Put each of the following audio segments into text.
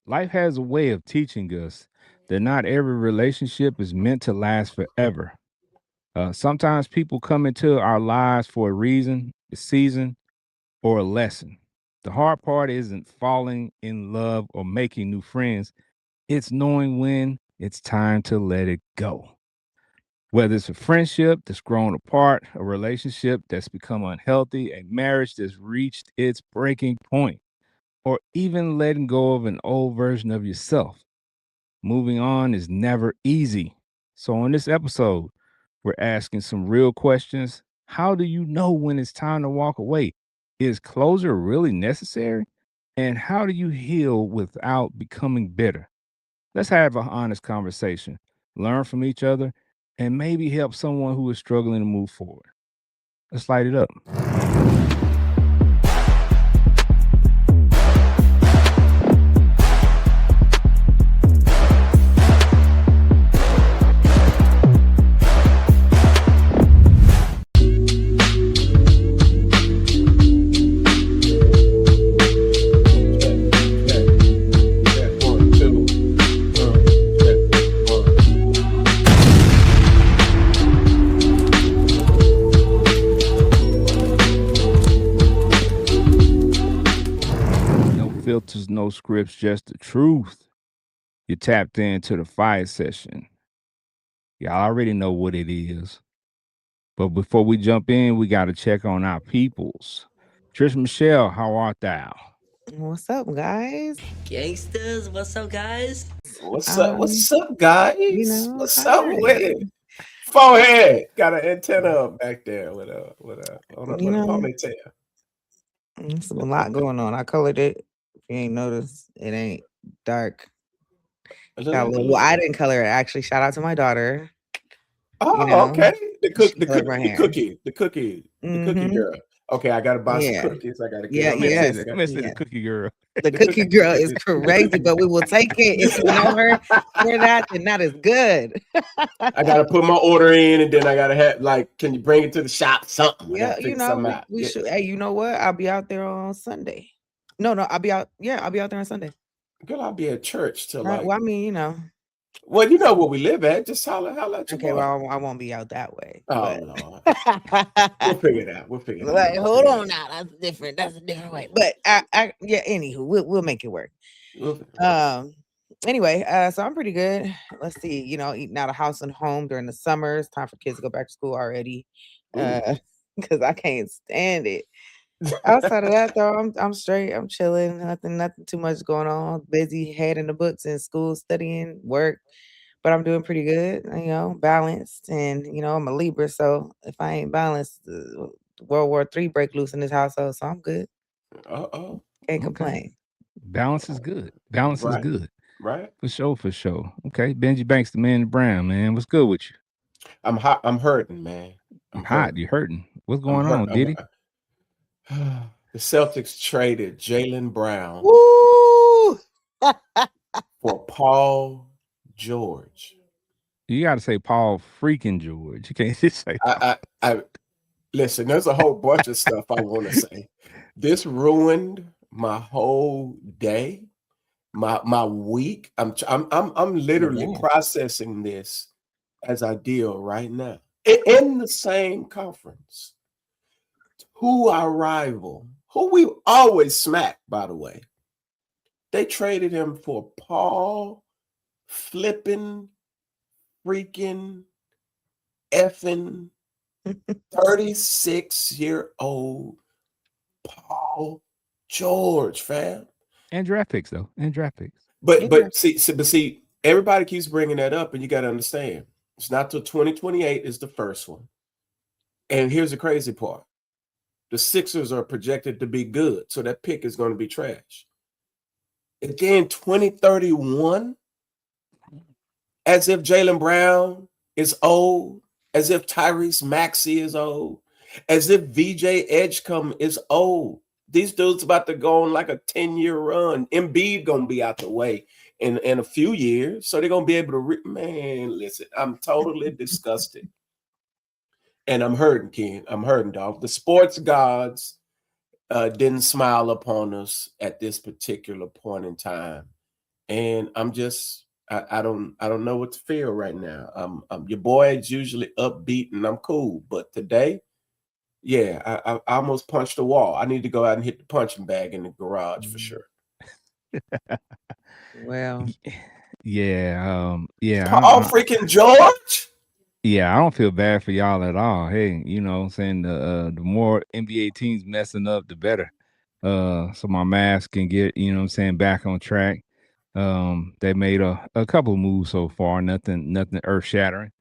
Life has a way of teaching us that not every relationship is meant to last forever. Sometimes people come into our lives for a reason, a season, or a lesson. The hard part isn't falling in love or making new friends, it's knowing when it's time to let it go. Whether it's a friendship that's grown apart, a relationship that's become unhealthy, a marriage that's reached its breaking point, or even letting go of an old version of yourself. Moving on is never easy. So, in this episode, we're asking some real questions. How do you know when it's time to walk away? Is closure really necessary? And how do you heal without becoming bitter? Let's have an honest conversation, learn from each other, and maybe help someone who is struggling to move forward. Let's light it up. One, two. Check. No filters, no scripts, just the truth. You tapped into the fire session. Y'all already know what it is. But before we jump in, we got to check on our peoples. Trish Michelle, how art thou? What's up, guys? Gangsters, what's up, guys? What's up? Um, What's up, guys? What's up with hi. it? Forehead got an antenna up back there with a You know, ponytail. there's a lot going on. I colored it. If you ain't noticed, it ain't dark. It look Got a like a little, well, little. I didn't color it. Actually, shout out to my daughter. You Oh, know, okay. The she cook, the colored cook, my the hair. cookie, the cookie, the cookie Mm-hmm. girl. Okay, I gotta buy some Yeah. cookies. I gotta get Yeah. on Miss that. it. Yes. I got Miss it, the Yes. cookie girl. The the cookie. cookie girl is crazy, but we will take it. If you know her for that, then that is good. I gotta put my order in, and then I gotta have like, can you bring it to the shop? Something. I Yeah, gotta you figure know, something we, out. we Yeah. should. Hey, you know what? I'll be out there on Sunday. No, I'll be out. Yeah, I'll be out there on Sunday. Girl, I'll be at church till Right. like. Well, I mean, Well, you know where we live at. Just holler at your okay, boy. well, I won't be out that way, Oh but Lord, we'll figure it out. We'll figure it out. like, We'll hold figure it on out. now. That's different. That's a different way. But yeah. Anywho, we'll make it work. We'll figure it out. Um. Anyway, so I'm pretty good. Let's see. Eating out of house and home during the summer. It's time for kids to go back to school already. Ooh. Because I can't stand it. Outside of that, though, I'm straight. I'm chilling. Nothing too much going on. Busy head in the books in school, studying, work. But I'm doing pretty good. Balanced, and I'm a Libra, so if I ain't balanced, World War III break loose in this household. So I'm good. Uh-oh. Can't Okay. complain. Balance is good. Balance is Right. good. Right. For sure, for sure. Okay. Benji Banks, the man in brown, man. What's good with you? I'm hot. I'm hurting, man. I'm Hot. hurting. You hurting. What's I'm going hurt. on, Diddy? The Celtics traded Jalen Brown Woo! for Paul George. You got to say Paul freaking George. You can't just say Paul. I listen. There's a whole bunch of stuff I want to say. This ruined my whole day, my week. I'm literally Yeah. processing this as I deal right now. In the same conference, who our rival, who we always smack, by the way, they traded him for Paul flipping freaking effing 36-year-old Paul George, fam. And draft picks, though. And draft picks. But Yeah. see, everybody keeps bringing that up, and you got to understand, it's not till 2028 is the first one. And here's the crazy part: the Sixers are projected to be good, so that pick is going to be trash. And then 2031, as if Jalen Brown is old, as if Tyrese Maxey is old, as if VJ Edgecombe is old. These dudes about to go on like a 10-year run. Embiid gonna be out the way in a few years, so they're gonna be able to. Man, listen, I'm totally disgusted, and I'm hurting, Ken. I'm hurting, dog. The sports gods didn't smile upon us at this particular point in time, and I don't know what to feel right now. Your boy is usually upbeat and I'm cool, but today, yeah, I almost punched the wall. I need to go out and hit the punching bag in the garage for sure. Well, Yeah, yeah, Paul freaking George. yeah. I don't feel bad for y'all at all. Hey, you know, what I'm saying the more NBA teams messing up, the better. So my mask can get, you know, what I'm saying, back on track. They made a couple moves so far, nothing earth shattering.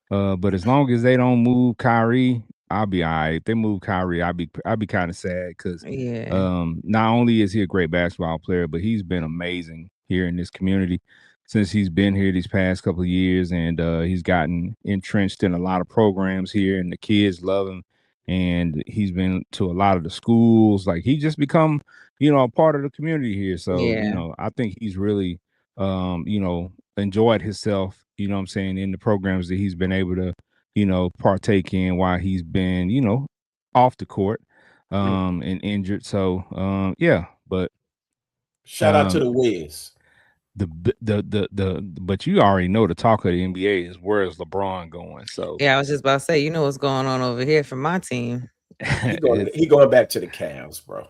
But as long as they don't move Kyrie, I'll be all right. If they move Kyrie, I'll be kind of sad because yeah, not only is he a great basketball player, but he's been amazing here in this community since he's been here these past couple of years, and he's gotten entrenched in a lot of programs here, and the kids love him. And he's been to a lot of the schools. Like he just become, you know, a part of the community here. So, you yeah, know, I think he's really, you know, enjoyed himself, you know what I'm saying, in the programs that he's been able to, you know, partake in while he's been, you know, off the court Mhm. and injured. So yeah, but Shout out to um the Wiz. but you already know the talk of the NBA is where's LeBron going. So yeah. I was just about to say, you know what's going on over here for my team. He going it's he going back to the Cavs, bro.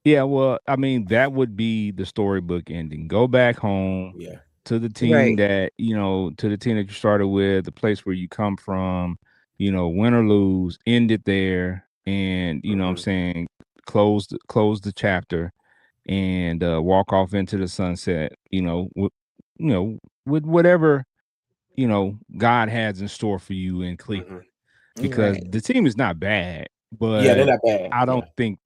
yeah, well, I mean, that would be the storybook ending. Go back home Yeah. to the team Right. that, you know, to the team that you started with, the place where you come from, you know, win or lose, end it there, and you know what I'm Hmm. saying, close the chapter and walk off into the sunset, you know, with whatever, you know, God has in store for you in Hmm. Cleveland. Because Right. the team is not bad, Yeah, they're but not bad. Yeah.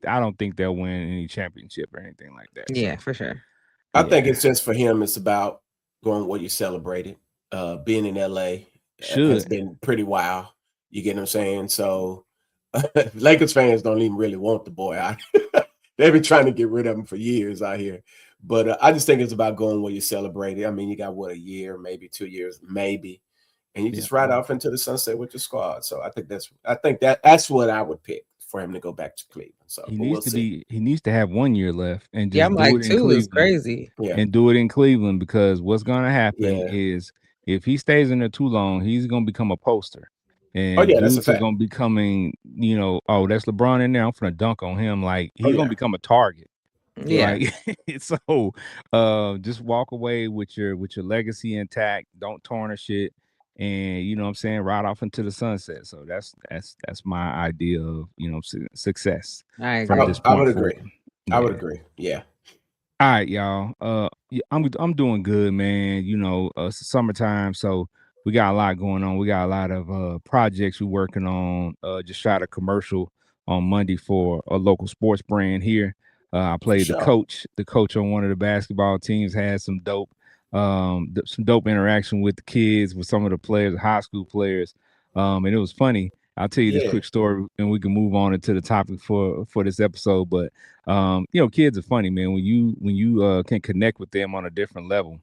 I don't think they'll win any championship or anything like that. Yeah, So for sure. I think yeah, it's just for him. It's about going what you celebrated. Being in LA has should. been pretty wild. You get what I'm saying? So Lakers fans don't even really want the boy out. They've been trying to get rid of him for years out here. But I just think it's about going where you celebrate it. I mean, you got what, a year, maybe 2 years, maybe, and you Yeah. just ride off into the sunset with your squad. So I think that's what I would pick for him to go back to Cleveland. So, but we'll see. He needs to have 1 year left and Yeah, just I'm do like it in 2 is Cleveland crazy. Yeah, and do it in Cleveland because what's gonna happen yeah. is if he stays in there too long, he's gonna become a poster. Oh And yeah, that's a dudes are fact. gonna be coming, you know, oh, that's LeBron in there. I'm gonna dunk on him. Like Oh he's gonna yeah, become a target. yeah, Yeah. Like so just walk away with your legacy intact, don't tarnish it, and you know what I'm saying, ride off into the sunset. So that's my idea of, you know, success I from agree. this I point would agree. forward. I would Yeah. agree. Yeah, All right, y'all. Yeah, I'm doing good, man. You know, it's summertime, so we got a lot going on. We got a lot of projects we're working on. Just shot a commercial on Monday for a local sports brand here. I for played sure. the coach on one of the basketball teams. Had some dope interaction with the kids, with some of the players, high school players. And it was funny. I'll tell you this Yeah. quick story, and we can move on into the topic for this episode. But you know, kids are funny, man. When you can connect with them on a different level,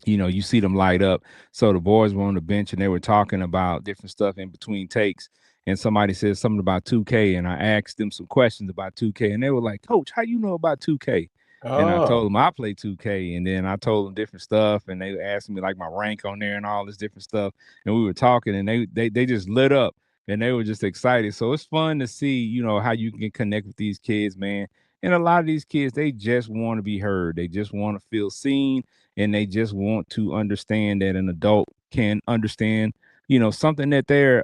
you know, you see them light up. So the boys were on the bench and they were talking about different stuff in between takes. And somebody said something about 2K, and I asked them some questions about 2K, and they were like, "Coach, how you know about 2K?" And I Oh, told them I play 2K, and then I told them different stuff, and they were asking me like my rank on there and all this different stuff. And we were talking, and they just lit up, and they were just excited. So it's fun to see, you know, how you can connect with these kids, man. And a lot of these kids, they just want to be heard. They just want to feel seen, and they just want to understand that an adult can understand, you know, something that they're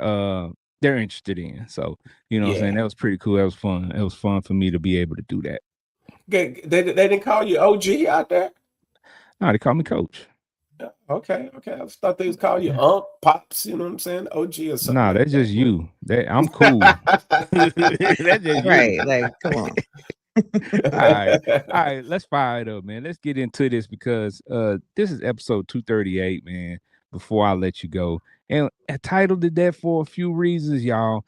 interested in. So, you know what I'm yeah. saying? That was pretty cool. That was fun. It was fun for me to be able to do that. They didn't call you OG out there? No, they call me coach. Yeah, okay, okay. I just thought they was calling you Unc, Pops, you know what I'm saying? OG or something No, like that's that, just you you. I'm cool. That's just you. Right. Like, come on. All right. know? All right, let's fire it up, man. Let's get into this because this is episode 238, man, before I let you go. And I titled it that for a few reasons, y'all.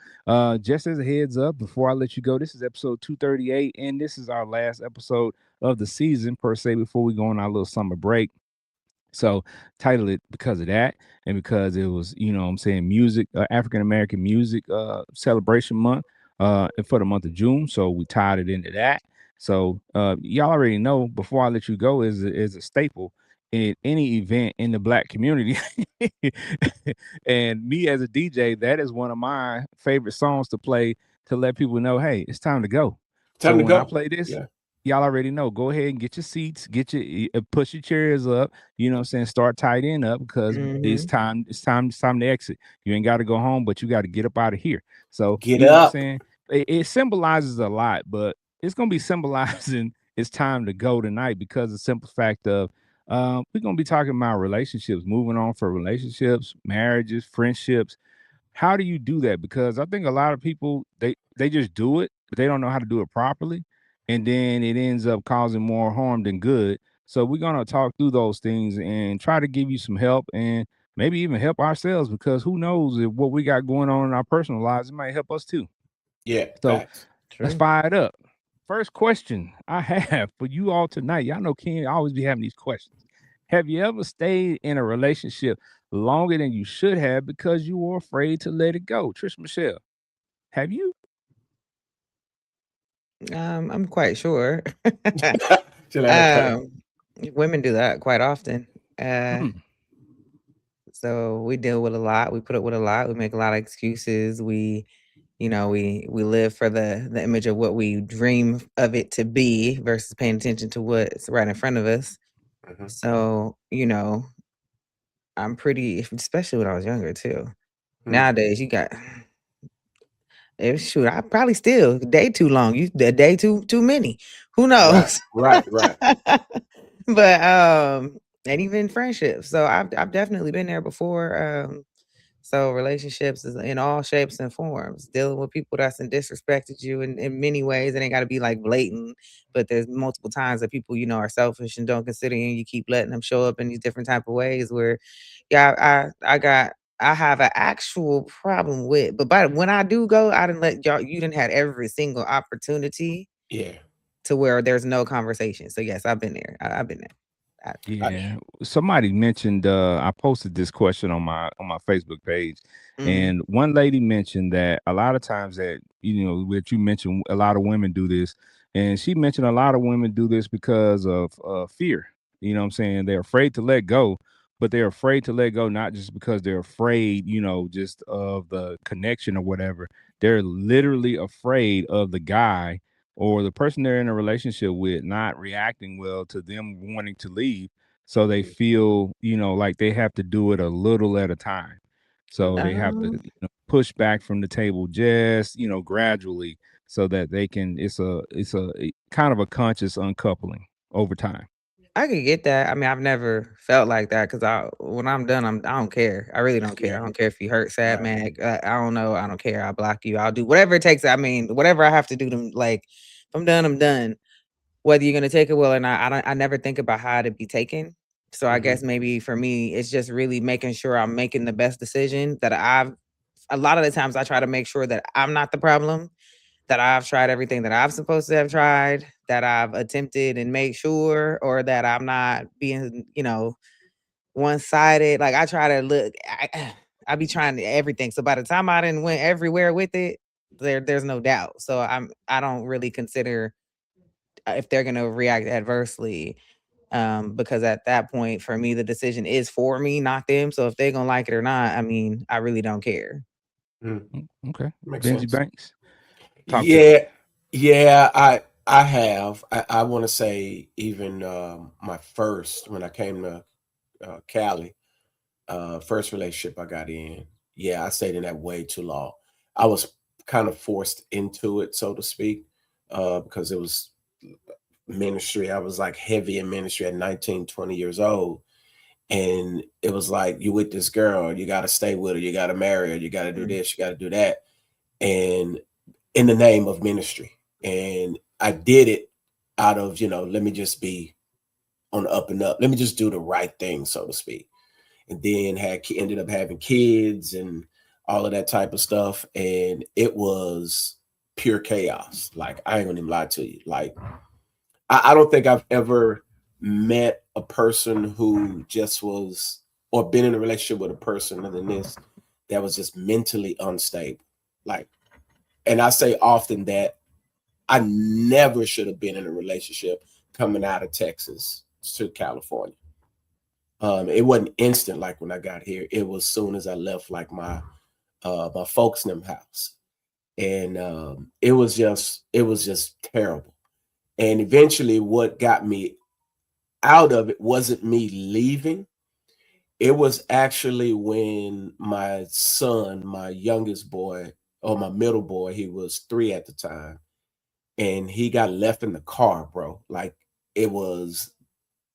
Just as a heads up, before I let you go, this is episode 238, and this is our last episode of the season, per se, before we go on our little summer break. So titled it because of that, and because it was, you know what I'm saying, music, African American music celebration month for the month of June. So we tied it into that. So y'all already know, before I let you go, is a staple at any event in the black community. And me as a DJ, that is one of my favorite songs to play to let people know, hey, it's time to go. So Time to when I go. play this, Yeah. y'all already know. Go ahead and get your seats, push your chairs up. You know what I'm saying? Start tight end up because it's Mhm. time. It's time to exit. You ain't got to go home, but you got to get up out of here. So Get you know what I'm up. saying? It symbolizes a lot, but it's gonna be symbolizing it's time to go tonight because the simple fact of we're gonna be talking about relationships, moving on for relationships, marriages, friendships. How do you do that? Because I think a lot of people they just do it, but they don't know how to do it properly, and then it ends up causing more harm than good. So we're gonna talk through those things and try to give you some help and maybe even help ourselves because who knows if what we got going on in our personal lives, it might help us too. Yeah. So Facts. let's True. fire it up. First question I have for you all tonight. Y'all know Ken always be having these questions. Have you ever stayed in a relationship longer than you should have because you were afraid to let it go? Trish Michelle, have you? I'm quite sure. She like, okay. um, Women do that quite often. Uh, Mm, so we deal with a lot. We put up with a lot. We make a lot of excuses. We live for the image of what we dream of it to be versus paying attention to what's right in front of us. Mhm. So, I'm pretty, especially when I was younger too. Mhm. Nowadays, you got shoot, I probably still day too long. You the day too many. Who Right. knows? Right. Right. But and even friendships. So I've definitely been there before. So relationships is in all shapes and forms. Dealing with people that's disrespected you in many ways. It ain't gotta be like blatant, but there's multiple times that people, are selfish and don't consider you and you keep letting them show up in these different type of ways where yeah, I have an actual problem with, but when I do go, I didn't let y'all you didn't had every single opportunity Yeah. to where there's no conversation. So yes, I've been there. I've been there. I, yeah. Somebody mentioned I posted this question on my Facebook page, Mhm. and one lady mentioned that a lot of times that what you mentioned, a lot of women do this, and she mentioned a lot of women do this because of fear. You know what I'm saying? They're afraid to let go, but they're afraid to let go not just because they're afraid, just of the connection or whatever. They're literally afraid of the guy or the person they're in a relationship with not reacting well to them wanting to leave. So they feel, like they have to do it a little at a time. So they have to Um, push back from the table just, gradually so that they can it's a kind of a conscious uncoupling over time. I could get that. I mean, I've never felt like that because when I'm done, I don't care. I really don't care. yeah. I don't care if you hurt, sad, Right. mad. I don't know. I don't care. I'll block you. I'll do whatever it takes. I mean, whatever I have to do to like. If I'm done, I'm done. Whether you're gonna take it well or not, I don't. I never think about how to be taken. So I Hmm. guess maybe for me, it's just really making sure I'm making the best decision that I've. A lot of the times, I try to make sure that I'm not the problem, that I've tried everything that I'm supposed to have tried, that I've attempted and made sure, or that I'm not being, one sided. Like I try to look, I be trying everything. So by the time I didn't went everywhere with it, there's no doubt. So I don't really consider if they're gonna react adversely. Because at that point, for me, the decision is for me, not them. So if they're gonna like it or not, I mean, I really don't care. Mm. Okay. Makes Benji sense. Banks, talk to me. Yeah. Yeah. I have. I want to say even my first when I came to Cali, first relationship I got in. Yeah, I stayed in that way too long. I was kind of forced into it, so to speak, because it was ministry. I was like heavy in ministry at 19, 20 years old. And it was like, you with this girl, you got to stay with her, you got to marry her, you got to do Mm. this, you got to do that. And in the name of ministry. And I did it out of, let me just be on the up and up. Let me just do the right thing, so to speak. And then ended up having kids and all of that type of stuff. And it was pure chaos. Like, I ain't gonna even lie to you. Like, I don't think I've ever met a person who just was, or been in a relationship with a person other than this, that was just mentally unstable. Like, and I say often that I never should have been in a relationship coming out of Texas to California. It wasn't instant like when I got here. It was soon as I left like my folks' in them house. And it was just terrible. And eventually what got me out of it wasn't me leaving. It was actually when my son, my youngest boy, or my middle boy, he was 3 at the time, and he got left in the car, bro. Like it was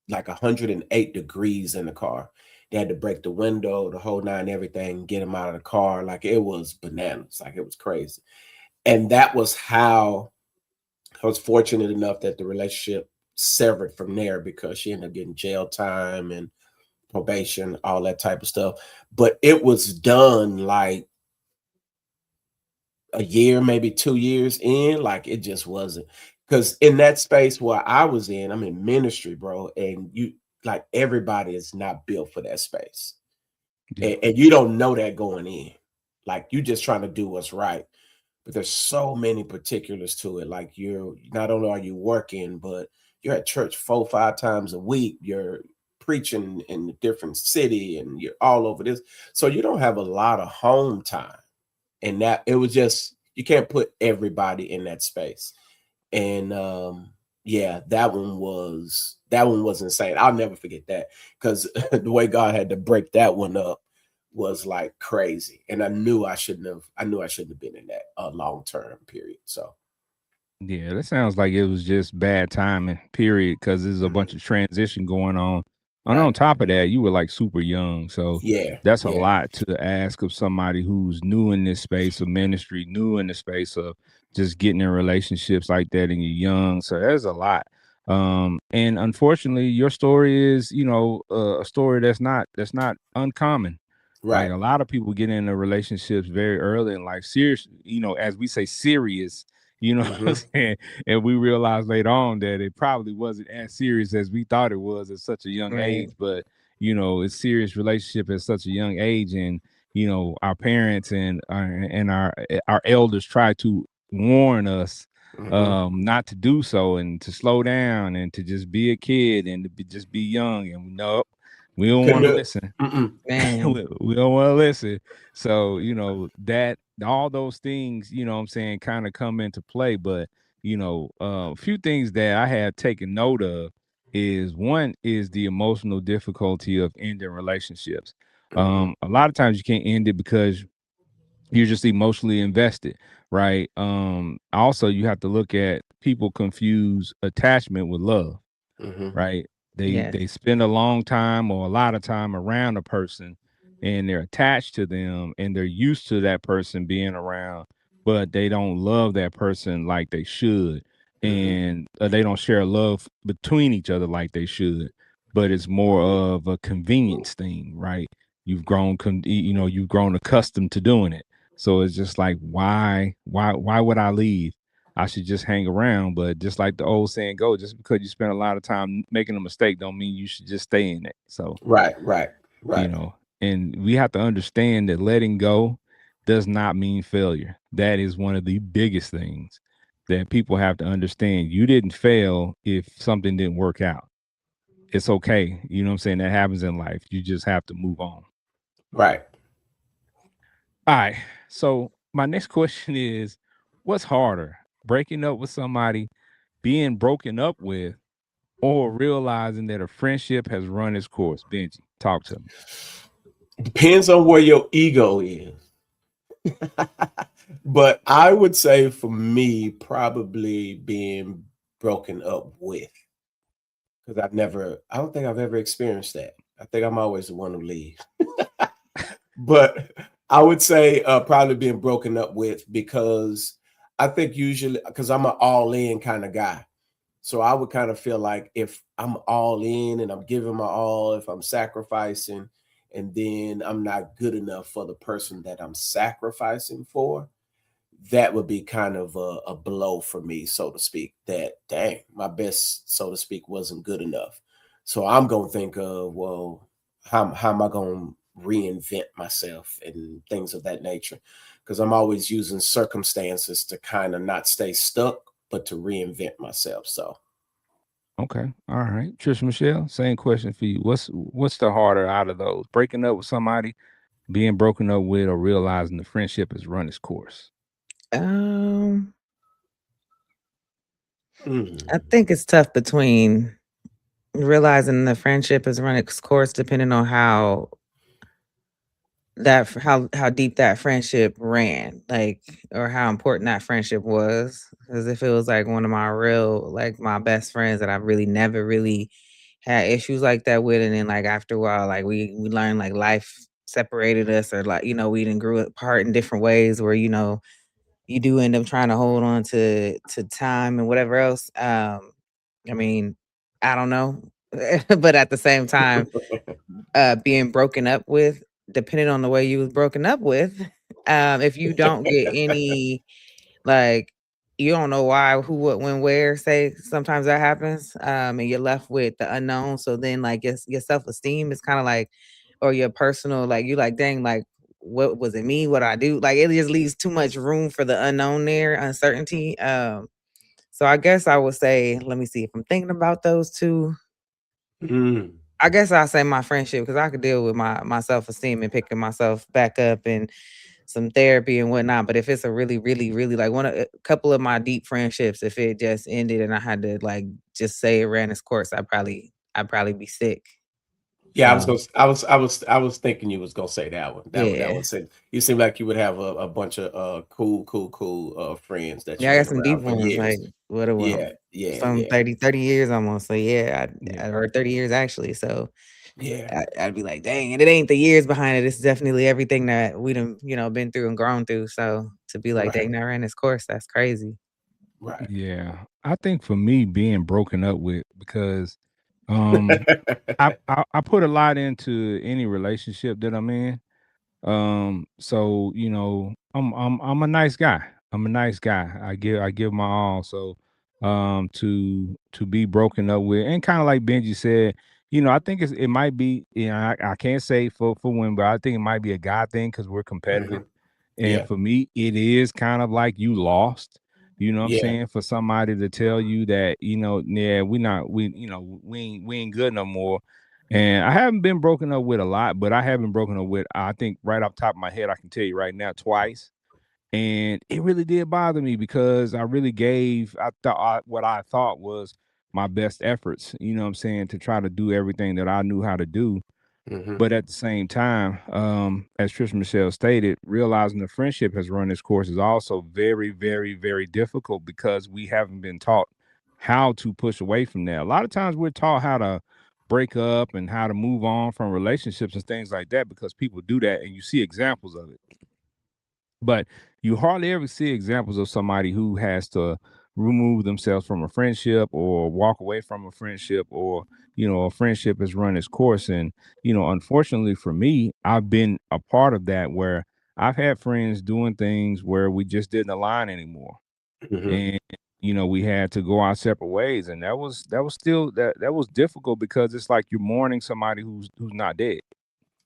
like 108 degrees in the car. They had to break the window, the whole nine, everything, get him out of the car. Like it was bananas. Like it was crazy. And that was how I was fortunate enough that the relationship severed from there because she ended up getting jail time and probation, all that type of stuff. But it was done like a year, maybe 2 years in. Like it just wasn't. Because in that space where I was in, I'm in ministry, bro, and you like everybody is not built for that space. Yeah. And you don't know that going in. Like you just trying to do what's right. But there's so many particulars to it. Like you're not only are you working, but you're at church 4 or 5 times a week. You're preaching in a different city and you're all over this. So you don't have a lot of home time. And that it was just you can't put everybody in that space. And yeah, that one was insane. I'll never forget that because the way God had to break that one up was like crazy. And I knew I shouldn't have been in that long term period. So Yeah, that sounds like it was just bad timing, period, because there's a bunch mhm, of transition going on. And on right. top of that, you were like super young. So Yeah, that's a yeah, lot to ask of somebody who's new in this space of ministry, new in the space of just getting in relationships like that and you're young. So there's a lot. And unfortunately, your story is, a story that's not uncommon. Like right. a lot of people get into relationships very early in life, serious, as we say, serious, what I'm Hmm. saying? And we realized later on that it probably wasn't as serious as we thought it was at such a young Right. age. But it's serious relationship at such a young age, and our parents and our elders try to warn us Hmm. not to do so and to slow down and to just be a kid and to just be young. And no, we don't Couldn't want to do it. listen. Mm-mm. Man. We don't want to listen. So, that all those things, what I'm saying, kind of come into play. But, a few things that I have taken note of is one is the emotional difficulty of ending relationships. Hmm. A lot of times you can't end it because you're just emotionally invested, right? Also you have to look at people confuse attachment with love, Hmm. right? They Yes. spend a long time or a lot of time around a person and they're attached to them and they're used to that person being around, but they don't love that person like they should. Hmm. And they don't share love between each other like they should. But it's more of a convenience thing, right? You've grown accustomed to doing it. So it's just like, why would I leave? I should just hang around. But just like the old saying go, just because you spend a lot of time making a mistake don't mean you should just stay in it. So, Right, right, you right, know, and we have to understand that letting go does not mean failure. That is one of the biggest things that people have to understand. You didn't fail if something didn't work out. It's okay. You know what I'm saying? That happens in life. You just have to move on. right. All right. So my next question is, what's harder? Breaking up with somebody, being broken up with, or realizing that a friendship has run its course? Benji, talk to me. Depends on where your ego is. But I would say for me, probably being broken up with, because I don't think I've ever experienced that. I think I'm always the one who leaves. But I would say probably being broken up with because I think usually because I'm an all in kind of guy. So I would kind of feel like if I'm all in and I'm giving my all, if I'm sacrificing, and then I'm not good enough for the person that I'm sacrificing for, that would be kind of a blow for me, so to speak. That dang, my best, so to speak, wasn't good enough. So I'm gonna think of, well, how am I gonna reinvent myself and things of that nature? Because I'm always using circumstances to kind of not stay stuck, but to reinvent myself. So Okay. All right. Trish Michelle, same question for you. What's the harder out of those? Breaking up with somebody, being broken up with, or realizing the friendship has run its course? Um, Mm. I think it's tough between realizing the friendship has run its course, depending on how deep that friendship ran, like, or how important that friendship was. Because if it was like one of my real, like my best friends that I really never really had issues like that with, and then like after a while, like we learned like life separated us, or like we didn't grew apart in different ways, where you do end up trying to hold on to time and whatever else. I mean, I don't know, but at the same time, being broken up with, depending on the way you was broken up with, if you don't get any, like, you don't know why, who, what, when, where, say sometimes that happens, and you're left with the unknown. So then like your self-esteem is kind of like, or your personal, like you like, dang, like what was it me? What I do? Like it just leaves too much room for the unknown there, uncertainty. So I guess I would say, let me see if I'm thinking about those two. Mm. I guess I'll say my friendship, because I could deal with my self-esteem and picking myself back up and some therapy and whatnot. But if it's a really, really, really like a couple of my deep friendships, if it just ended and I had to like just say it ran its course, I'd probably be sick. Yeah, So I was thinking you was gonna say that one. That yeah. one said you seem like you would have a bunch of cool friends that Yeah, you've I got been some deep around for ones, like years. what a Yeah, one. yeah, Some yeah, 30 years almost. So yeah, Yeah. or 30 years actually. So yeah. I'd be like, dang, and it ain't the years behind it. It's definitely everything that we done, been through and grown through. So to be like, Right, dang, that ran its course, that's crazy. right. Yeah. I think for me being broken up with because um I put a lot into any relationship that I'm in. So I'm a nice guy. I'm a nice guy. I give my all. So to be broken up with, and kind of like Benji said, I think it might be, I can't say for women, but I think it might be a guy thing because we're competitive. Mhm. And Yeah, for me, it is kind of like you lost. You know what I'm yeah. saying? For somebody to tell you that, yeah, we ain't good no more. And I haven't been broken up with a lot, but I have been broken up with, I think right off the top of my head, I can tell you right now, twice. And it really did bother me because I really gave, I thought what I thought was my best efforts, you know what I'm saying, to try to do everything that I knew how to do. Mhm. But at the same time, as Trish Michelle stated, realizing the friendship has run its course is also very, very, very difficult because we haven't been taught how to push away from that. A lot of times we're taught how to break up and how to move on from relationships and things like that because people do that and you see examples of it. But you hardly ever see examples of somebody who has to remove themselves from a friendship or walk away from a friendship, or a friendship has run its course. And unfortunately for me, I've been a part of that where I've had friends doing things where we just didn't align anymore, Mhm. and we had to go our separate ways. And that was still that was difficult because it's like you're mourning somebody who's not dead,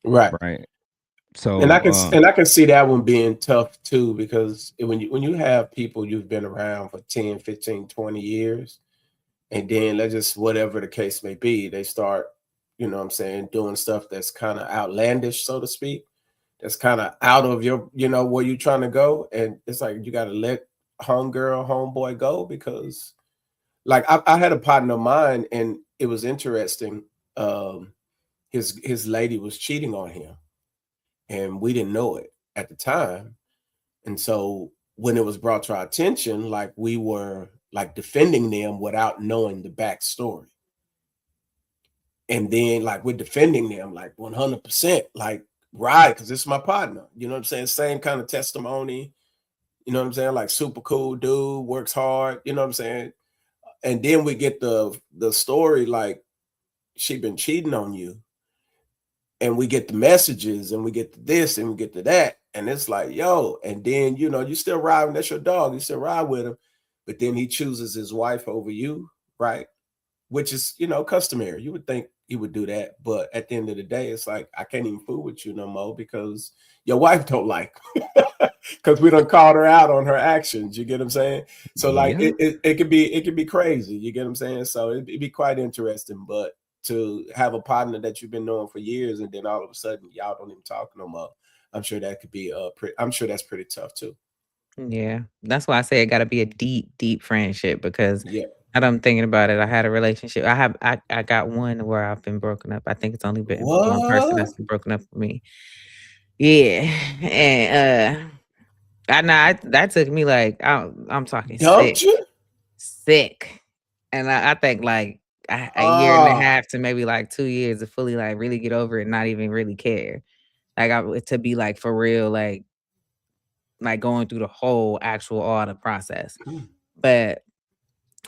Right. right? And So I can see that one being tough too, because when you have people you've been around for 10, 15, 20 years, and then let's just whatever the case may be, they start, what I'm saying, doing stuff that's kind of outlandish, so to speak. That's kind of out of your, where you're trying to go. And it's like you gotta let homegirl, homeboy go because like I had a partner of mine and it was interesting. Um his lady was cheating on him and we didn't know it at the time. And so when it was brought to our attention, like we were like defending them without knowing the backstory. And then like we're defending them like 100%, like, right, because this is my partner. You know what I'm saying? Same kind of testimony. You know what I'm saying? Like super cool dude, works hard. You know what I'm saying? And then we get the story like she been cheating on you, and we get the messages, and we get to this, and we get to that, and it's like, yo, and then you still ride with, that's your dog, you still ride with him, but then he chooses his wife over you, right? Which is customary. You would think he would do that. But at the end of the day, it's like I can't even fool with you no more because your wife don't like because we done called her out on her actions. You get what I'm saying? So like Yeah. it could be crazy. You get what I'm saying? So it'd be quite interesting. But to have a partner that you've been knowing for years and then all of a sudden y'all don't even talk no more, I'm sure that could be I'm sure that's pretty tough too. Yeah, that's why I say it got to be a deep, deep friendship because Yeah. I'm thinking about it. I had a relationship. I got one where I've been broken up. I think it's only been one person What? that's been broken up with me. Yeah, and I know that took me like I'm talking Dumped sick, you? sick, and I think like a year and a Ah. half to maybe like 2 years to fully like really get over it, and not even really care. Like to be like for real, like going through the whole actual audit process. But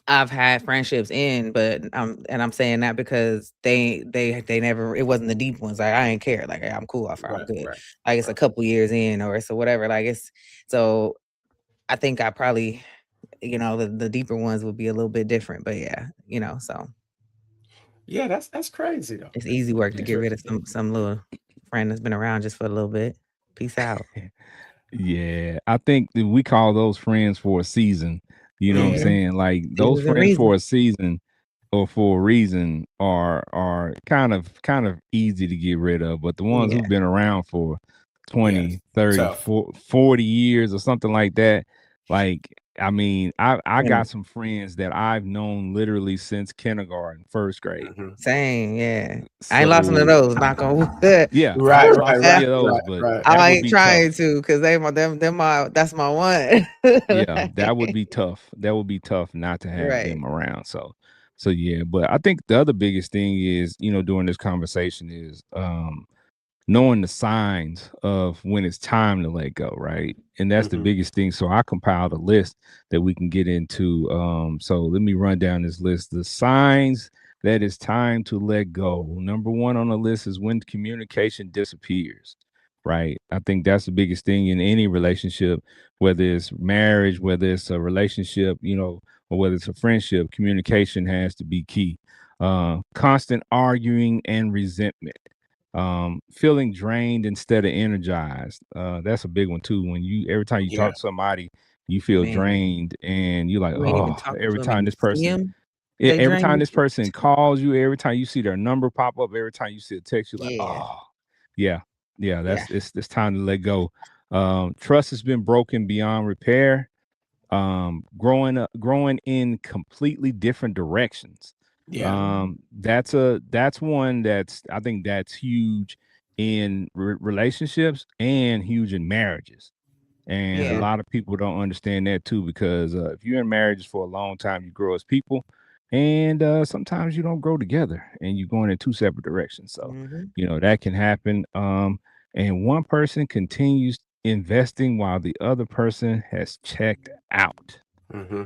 I've had friendships end, but I'm saying that because they never it wasn't the deep ones. Like I ain't care. Like I'm cool off her, I'm Right, good. right, Like it's a right. couple years in or it's a whatever. Like it's so I think I probably the deeper ones would be a little bit different. But yeah, so Yeah, that's crazy though. it's That's easy work to get rid of interesting. some little friend that's been around just for a little bit. Peace out. Yeah, I think that we call those friends for a season. You know what I'm Yeah. Hmm. saying? Like those Seasons and friends reasons. for a season or for a reason are kind of easy to get rid of, but the ones Yeah. who've been around for Yes. 20, 30, Tough. 40 years or something like that, like I mean, I And got some friends that I've known literally since kindergarten, first grade. Hmm. same, yeah. I ain't lost none of So those, knock on wood. yeah, I Right, haven't right, lost any right, of those, right, but right. that I would ain't be tough. trying to because they my them my that's my one. Yeah, that would be tough. That would be tough not to have Right. them around. So yeah, but I think the other biggest thing is, during this conversation is knowing the signs of when it's time to let go, right? And that's the Hmm. biggest thing. So I compiled a list that we can get into. So let me run down this list. The signs that it's time to let go. Number one on the list is when communication disappears, right? I think that's the biggest thing in any relationship, whether it's marriage, whether it's a relationship, or whether it's a friendship. Communication has to be key. Constant arguing and resentment, feeling drained instead of energized. That's a big one too. When you every time you Yeah. talk to somebody, you feel Man, drained and you're like, you ain't even oh, talking to them and you see them, they every drain time this you. person calls you, every time you see their number pop up, every time you see a text, you're like, Yeah. oh, yeah, yeah, Yeah. it's time to let go. Trust has been broken beyond repair. Growing in completely different directions. Yeah. That's one that's I think that's huge in relationships and huge in marriages. And a Yeah. lot of people don't understand that too because if you're in marriages for a long time, you grow as people, and sometimes you don't grow together, and you're going in two separate directions. So, Mhm. that can happen. And one person continues investing while the other person has checked out. Hmm.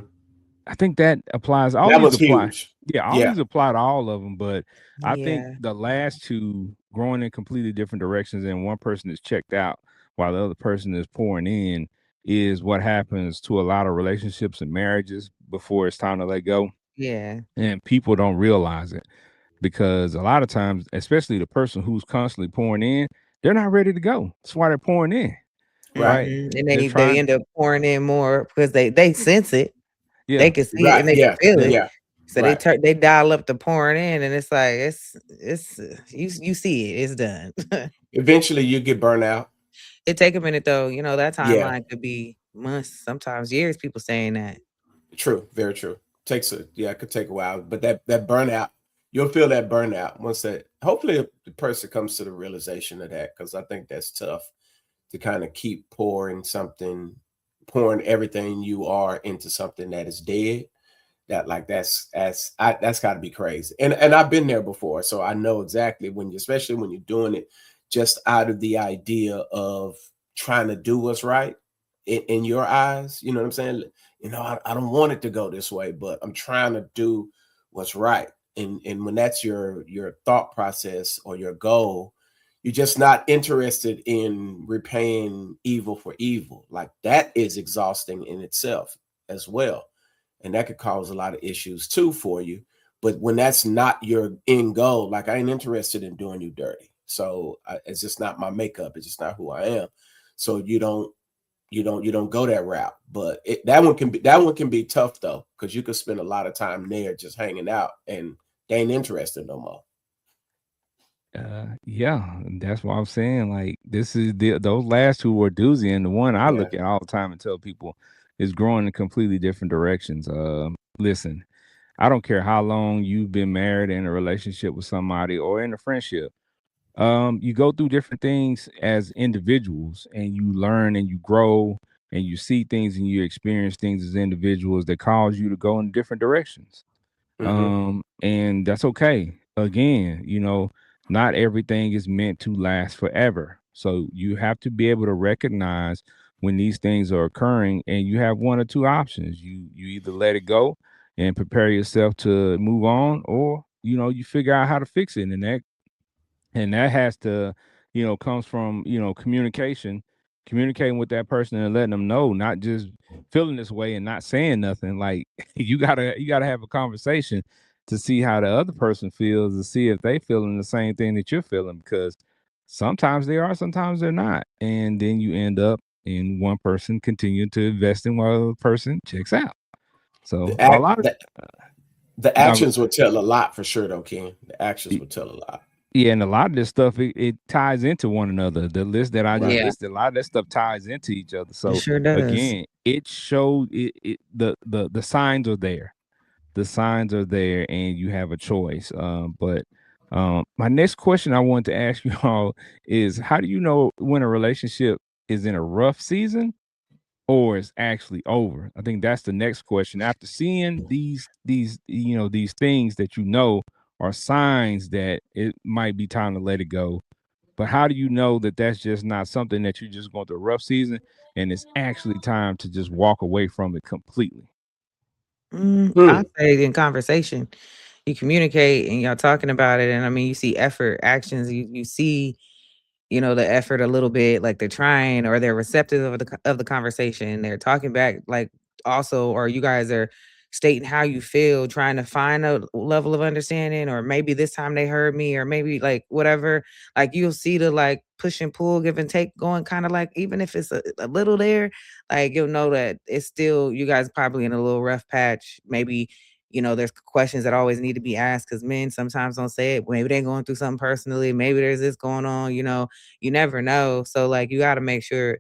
I think that applies. All That these was apply. huge. Yeah, all Yeah. these apply to all of them. But I think Yeah. the last two, growing in completely different directions, and one person is checked out while the other person is pouring in, is what happens to a lot of relationships and marriages before it's time to let go. Yeah. And people don't realize it because a lot of times, especially the person who's constantly pouring in, they're not ready to go. That's why they're pouring in, Right. right? Mhm. And They're they trying. end up pouring in more because they sense it. They Yeah, can see it Right. and they can Yeah. feel it. Yeah. So Right. they dial up the pouring in and it's like it's you see it, it's done. Eventually you get burnt out. It take a minute though, that Yeah. timeline could be months, sometimes years, people saying that. True. Very true. It could take a while, but that burnout, you'll feel that burnout once that hopefully the person comes to the realization of that because I think that's tough to kind of keep pouring everything you are into something that is dead. That like that's got to be crazy. And I've been there before, so I know exactly especially when you're doing it just out of the idea of trying to do what's right in your eyes. You know what I'm saying? I don't want it to go this way, but I'm trying to do what's right. And when that's your thought process or your goal, you're just not interested in repaying evil for evil. Like that is exhausting in itself as well, and that could cause a lot of issues too for you. But when that's not your end goal, like I ain't interested in doing you dirty. So it's just not my makeup. It's just not who I am. So you don't go that route. But that one can be tough though, because you could spend a lot of time there just hanging out, and they ain't interested no more. Yeah, that's what I'm saying. Like this is those last two were doozy, and the one I Yeah. look at all the time and tell people is growing in completely different directions. Listen, I don't care how long you've been married in a relationship with somebody or in a friendship. You go through different things as individuals, and you learn and you grow, and you see things and you experience things as individuals that cause you to go in different directions. Hmm. And that's okay. Again, not everything is meant to last forever. So you have to be able to recognize when these things are occurring, and you have one or two options. You either let it go and prepare yourself to move on, or you figure out how to fix it. And that has to comes from communicating with that person and letting them know, not just feeling this way and not saying nothing. Like you gotta have a conversation to see how the other person feels, to see if they feeling the same thing that you're feeling, because sometimes they are, sometimes they're not, and then you end up in one person continuing to invest in while the other person checks out. So The a act lot of the, the no, actions will tell a lot for sure, though, Ken. The actions will tell a lot. yeah, and a lot of this stuff, it ties into one another. The list that I just Right. Yeah, listed, a lot of that stuff ties into each other. it So sure does. again, it showed the signs are there. The signs are there, and you have a choice. But my next question I want to ask you all is, how do you know when a relationship is in a rough season or it's actually over? I think that's the next question. After seeing these things that are signs that it might be time to let it go. But how do you know that that's just not something that you're just going through a rough season and it's actually time to just walk away from it completely? I Hmm. say in conversation, you communicate and y'all talking about it, and I mean, you see effort, actions, you see the effort a little bit, like they're trying or they're receptive of the conversation. They're talking back, like also, or you guys are stating how you feel, trying to find a level of understanding, or maybe this time they heard me, or maybe like whatever. Like you'll see the like push and pull, give and take going, kind of like even if it's a little there, like you'll know that it's still you guys probably in a little rough patch. Maybe there's questions that always need to be asked because men sometimes don't say it. Maybe they're going through something personally. Maybe there's this going on. You never know. So like you got to make sure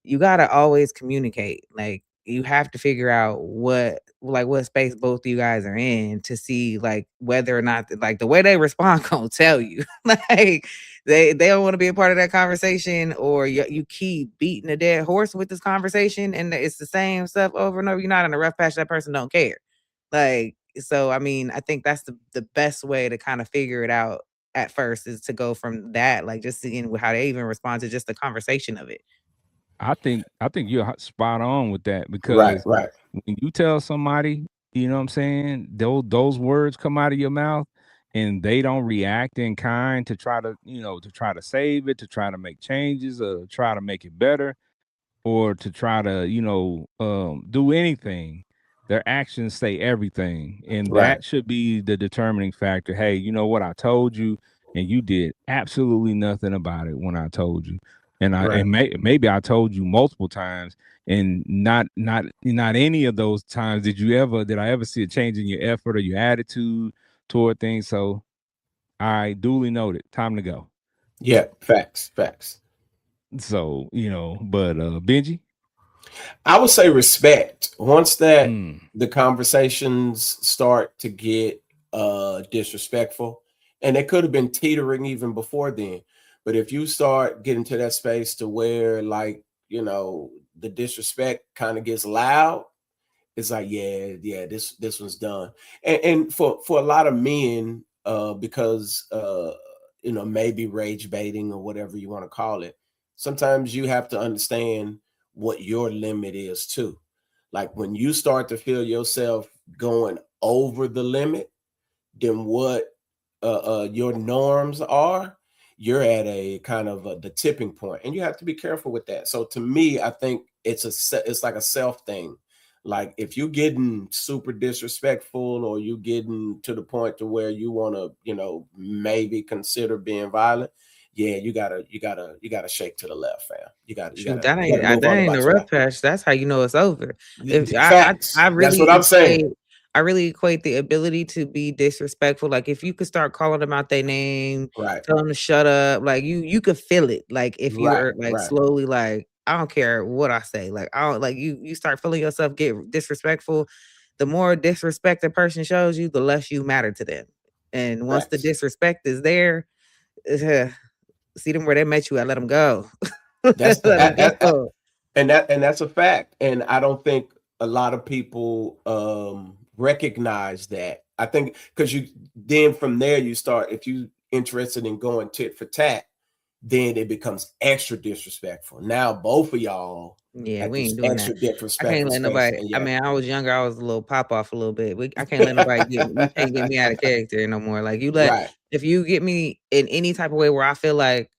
you got to always communicate. Like you have to figure out what space both of you guys are in to see like whether or not like the way they respond gonna tell you. Like they don't want to be a part of that conversation, or you keep beating a dead horse with this conversation and it's the same stuff over and over. You're not in a rough patch, that person don't care. Like, so I mean, I think that's the best way to kind of figure it out at first, is to go from that, like just seeing how they even respond to just the conversation of it. I think you're spot on with that, Right. because Right. when you tell somebody, what I'm saying, those words come out of your mouth and they don't react in kind to try to save it, to try to make changes or try to make it better, or to try to do anything. Their actions say everything, and Right. that should be the determining factor. Hey, you know what, I told you and you did absolutely nothing about it when I told you. And I Right. and maybe I told you multiple times, and not any of those times did I ever see a change in your effort or your attitude toward things. So I duly noted, time to go. Yeah. Facts. Facts. So but Benji. I would say respect. Once that mm, the conversations start to get disrespectful, and they could have been teetering even before then. But if you start getting to that space to where like, the disrespect kind of gets loud, it's like, yeah, yeah, this one's done. And for a lot of men, because maybe rage baiting or whatever you want to call it, sometimes you have to understand what your limit is too. Like when you start to feel yourself going over the limit than what your norms are, you're at a kind of the tipping point, and you have to be careful with that. So to me, I think it's like a self thing. Like if you're getting super disrespectful or you getting to the point to where you want to, maybe consider being violent, yeah, you gotta shake to the left, fam. You gotta you Shoot, gotta you gotta move that on ain't about a your rough life. patch. That's how you know it's over. If Facts. I That's really what I'm saying. I really equate the ability to be disrespectful. Like if you could start calling them out their name, Right, tell them to shut up. Like you could feel it. Like if you right, are like right. slowly, like I don't care what I say. Like I don't like you start feeling yourself get disrespectful. The more disrespect a person shows you, the less you matter to them. And once the Facts. disrespect is there, see them where they met you at, let them go. That's Let them that, go. and that's a fact. And I don't think a lot of people recognize that. I think because you then from there you start, if you interested in going tit for tat, then it becomes extra disrespectful. Now both of y'all Yeah, at we this ain't doing that. extra I can't disrespectful let space, nobody. and I yeah, mean, I was younger. I was a little pop off a little bit. I can't let nobody get. You can't get me out of character no more. Like you let. right. If you get me in any type of way where I feel like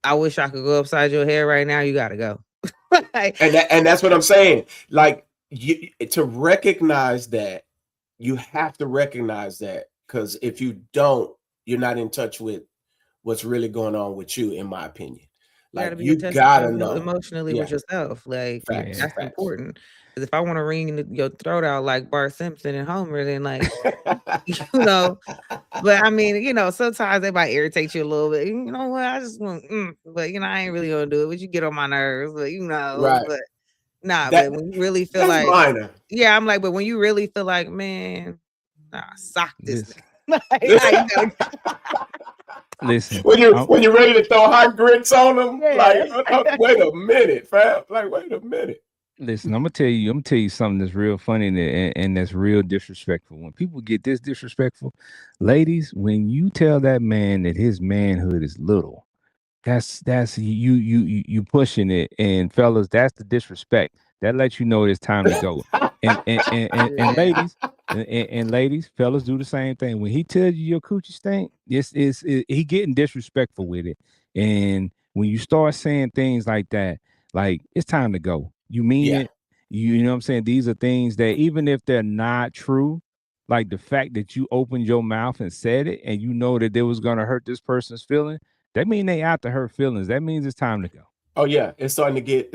I wish I could go upside your head right now, you gotta go. Like, And that's what I'm saying. Like to recognize that, you have to recognize that, because if you don't, you're not in touch with what's really going on with you, in my opinion. you gotta Like be you in touch gotta know. emotionally Yeah, with yourself. Like Yeah. facts, that's facts. important. Because if I want to wring your throat out like Bart Simpson and Homer, then like you know. But I mean, sometimes they might irritate you a little bit. You know what? I just want, but I ain't really gonna do it. But you get on my nerves, but Right. but nah. That But when you really feel that's like, minor. yeah, I'm like, but when you really feel like, man, nah, sock this Listen, nigga. Like, nah, you gotta, listen. when you I'm, when you're ready to throw hot grits on them, like yeah. wait a minute, fam. Like wait a minute. Listen, I'm gonna tell you something that's real funny and that's real disrespectful. When people get this disrespectful, ladies, when you tell that man that his manhood is little, that's you pushing it, and fellas, that's the disrespect. That lets you know it's time to go. And Yeah. ladies, and ladies, fellas do the same thing. When he tells you your coochie stink, he getting disrespectful with it. And when you start saying things like that, like it's time to go. You mean Yeah. it. You know what I'm saying? These are things that even if they're not true, like the fact that you opened your mouth and said it, and you know that it was gonna hurt this person's feeling, that mean they out to hurt feelings. That means it's time to go. Oh yeah, it's starting to get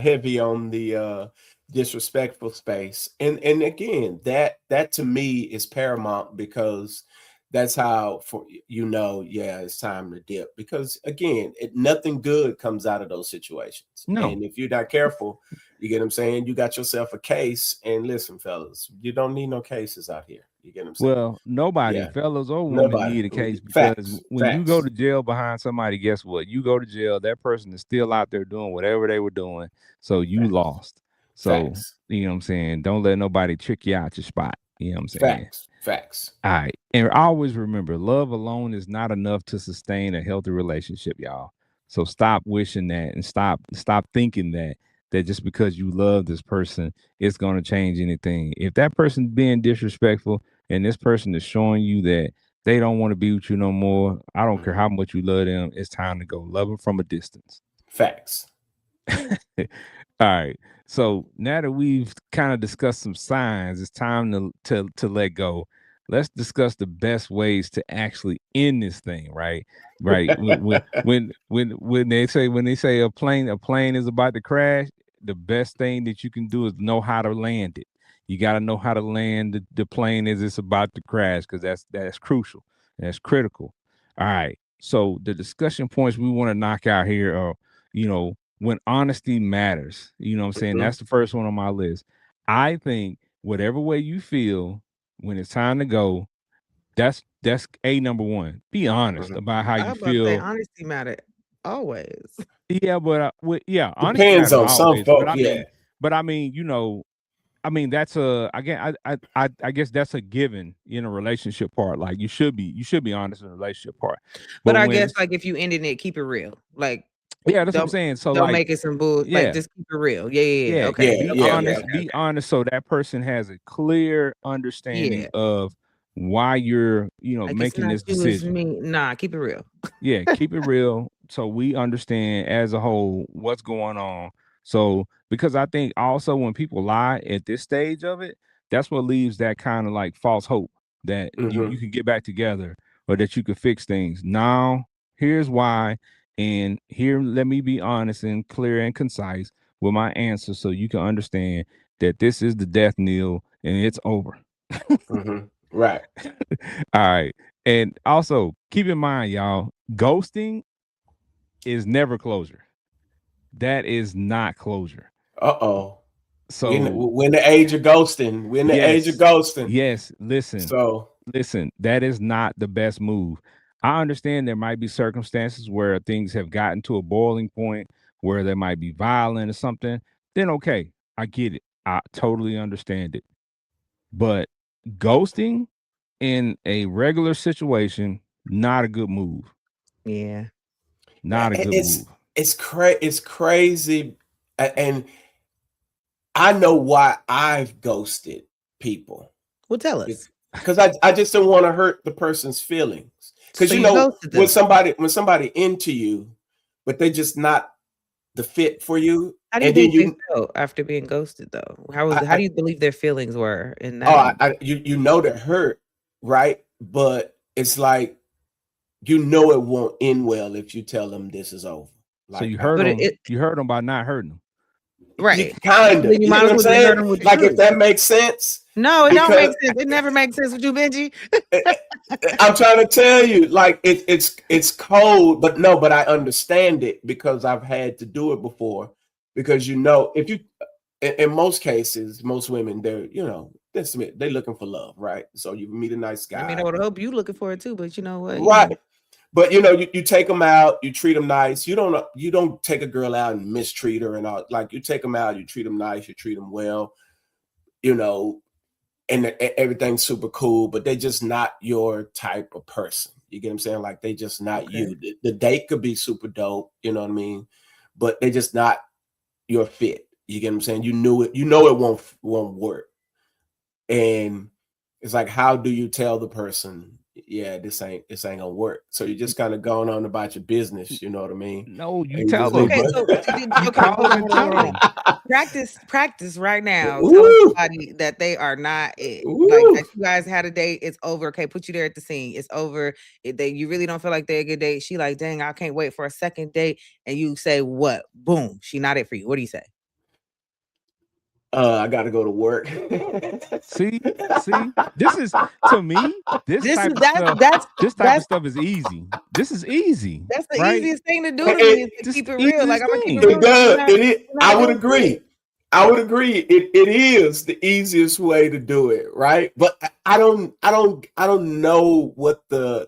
heavy on the disrespectful space. And again, that to me is paramount, because that's how, for yeah, it's time to dip, because again, nothing good comes out of those situations. No. And if you're not careful, you get what I'm saying, you got yourself a case. And listen, fellas, you don't need no cases out here. You get what I'm saying? Well, nobody, Yeah, fellas or women, nobody. need a case because Facts, when you go facts, to jail behind somebody, guess what? You go to jail, that person is still out there doing whatever they were doing. So you facts, lost. So, facts, you know what I'm saying? Don't let nobody trick you out your spot. You know what I'm saying? facts, facts. All right. And always remember, love alone is not enough to sustain a healthy relationship, y'all. So stop wishing that and stop thinking that just because you love this person, it's going to change anything. If that person's being disrespectful and this person is showing you that they don't want to be with you no more, I don't care Mhm. how much you love them, it's time to go. Love them from a distance. Facts. All right. So now that we've kind of discussed some signs, it's time to let go. Let's discuss the best ways to actually end this thing, right? Right. When they say a plane is about to crash, the best thing that you can do is know how to land it. You got to know how to land the plane as it's about to crash, because that's crucial. That's critical. All right. So the discussion points we want to knock out here are, when honesty matters. You know what I'm saying? Mhm. That's the first one on my list. I think whatever way you feel when it's time to go, that's a number one. Be honest Mhm. about how I you was about to say feel. honesty matter always. Yeah, but yeah, honesty Depends matters on some always. But folk, I yeah. mean, but I mean, that's a again. I guess that's a given in a relationship part. Like you should be honest in a relationship part. But But I when guess it's like if you ending it, keep it real. Like yeah, that's what I'm don't saying. So don't like make it some bull. Like yeah, just keep it real. Yeah, yeah, yeah. yeah, Okay, Yeah, be yeah, okay, okay, yeah. honest, okay, be okay. honest so that person has a clear understanding Yeah, of why you're, like it's making not this you, it's decision. me. Nah, keep it real. Yeah, keep it real so we understand as a whole what's going on So because I think also when people lie at this stage of it, that's what leaves that kind of like false hope that you can get back together or that you could fix things. Now, here's why, and here let me be honest and clear and concise with my answer so you can understand that this is the death knell and it's over. Right. All right. And also keep in mind, y'all, ghosting is never closure. That is not closure. Uh-oh. So We're in the age of ghosting. We're in the age of yes, ghosting. yes. Listen, So listen. That is not the best move. I understand there might be circumstances where things have gotten to a boiling point where there might be violent or something. Then okay, I get it. I totally understand it. But ghosting in a regular situation, not a good move. Yeah. Not a good move. it's crazy, and I know why I've ghosted people. Well, tell us. Because I just don't want to hurt the person's feelings. Because So you ghosted them. when somebody into you, but they're just not the fit for you, How do you and then think they felt after being ghosted, though? How do you believe their feelings were in that moment? you know they're hurt, right? But it's like you know it won't end well if you tell them this is over. So you Like hurt them. You hurt them by not hurting them. you Right. kind of, Then you you might know what as I'm well just hurt them saying? with the Like if truth. that makes sense. No, it don't make Because sense. It never makes sense with you, Benji. I'm trying to tell you, like it's cold, but no, but I understand it because I've had to do it before. Because you know, if you in most cases, most women, they're looking for love, right? So you meet a nice I mean, guy, I would hope you looking for it too, but you know what? right? But you take them out, you treat them nice. You don't take a girl out and mistreat her and all. Like you take them out, you treat them nice, you treat them well, you know, and everything's super cool, but they're just not your type of person. You get what I'm saying? Like they just not you. The date could be super dope, you know what I mean? But they just not your fit. You get what I'm saying? You knew it. You know it won't work. And it's like, how do you tell the person, yeah, this ain't gonna work? So you're just kind of going on about your business. You know what I mean? No, you And you tell just them. leave. Okay, so You okay, call hold them on, and hold on, tell hold on. them. Practice right now. Telling Ooh, somebody that they are not it. Like ooh. that you guys had a date, it's over. Okay, put you there at the scene. It's over. You really don't feel like they're a good date. She like, dang, I can't wait for a second date. And you say, what? Boom, she not it for you. What do you say? I got to go to work. See, this is to me. This This is type of stuff. that's This type of that's stuff is easy. This is easy, that's the right? easiest thing to do to me is it, to Just keep it the real. Like easiest I'm gonna keep it thing. real it with you. does. It is. You're not I a would good fit. agree. I would agree. It is the easiest way to do it, right? But I don't know what the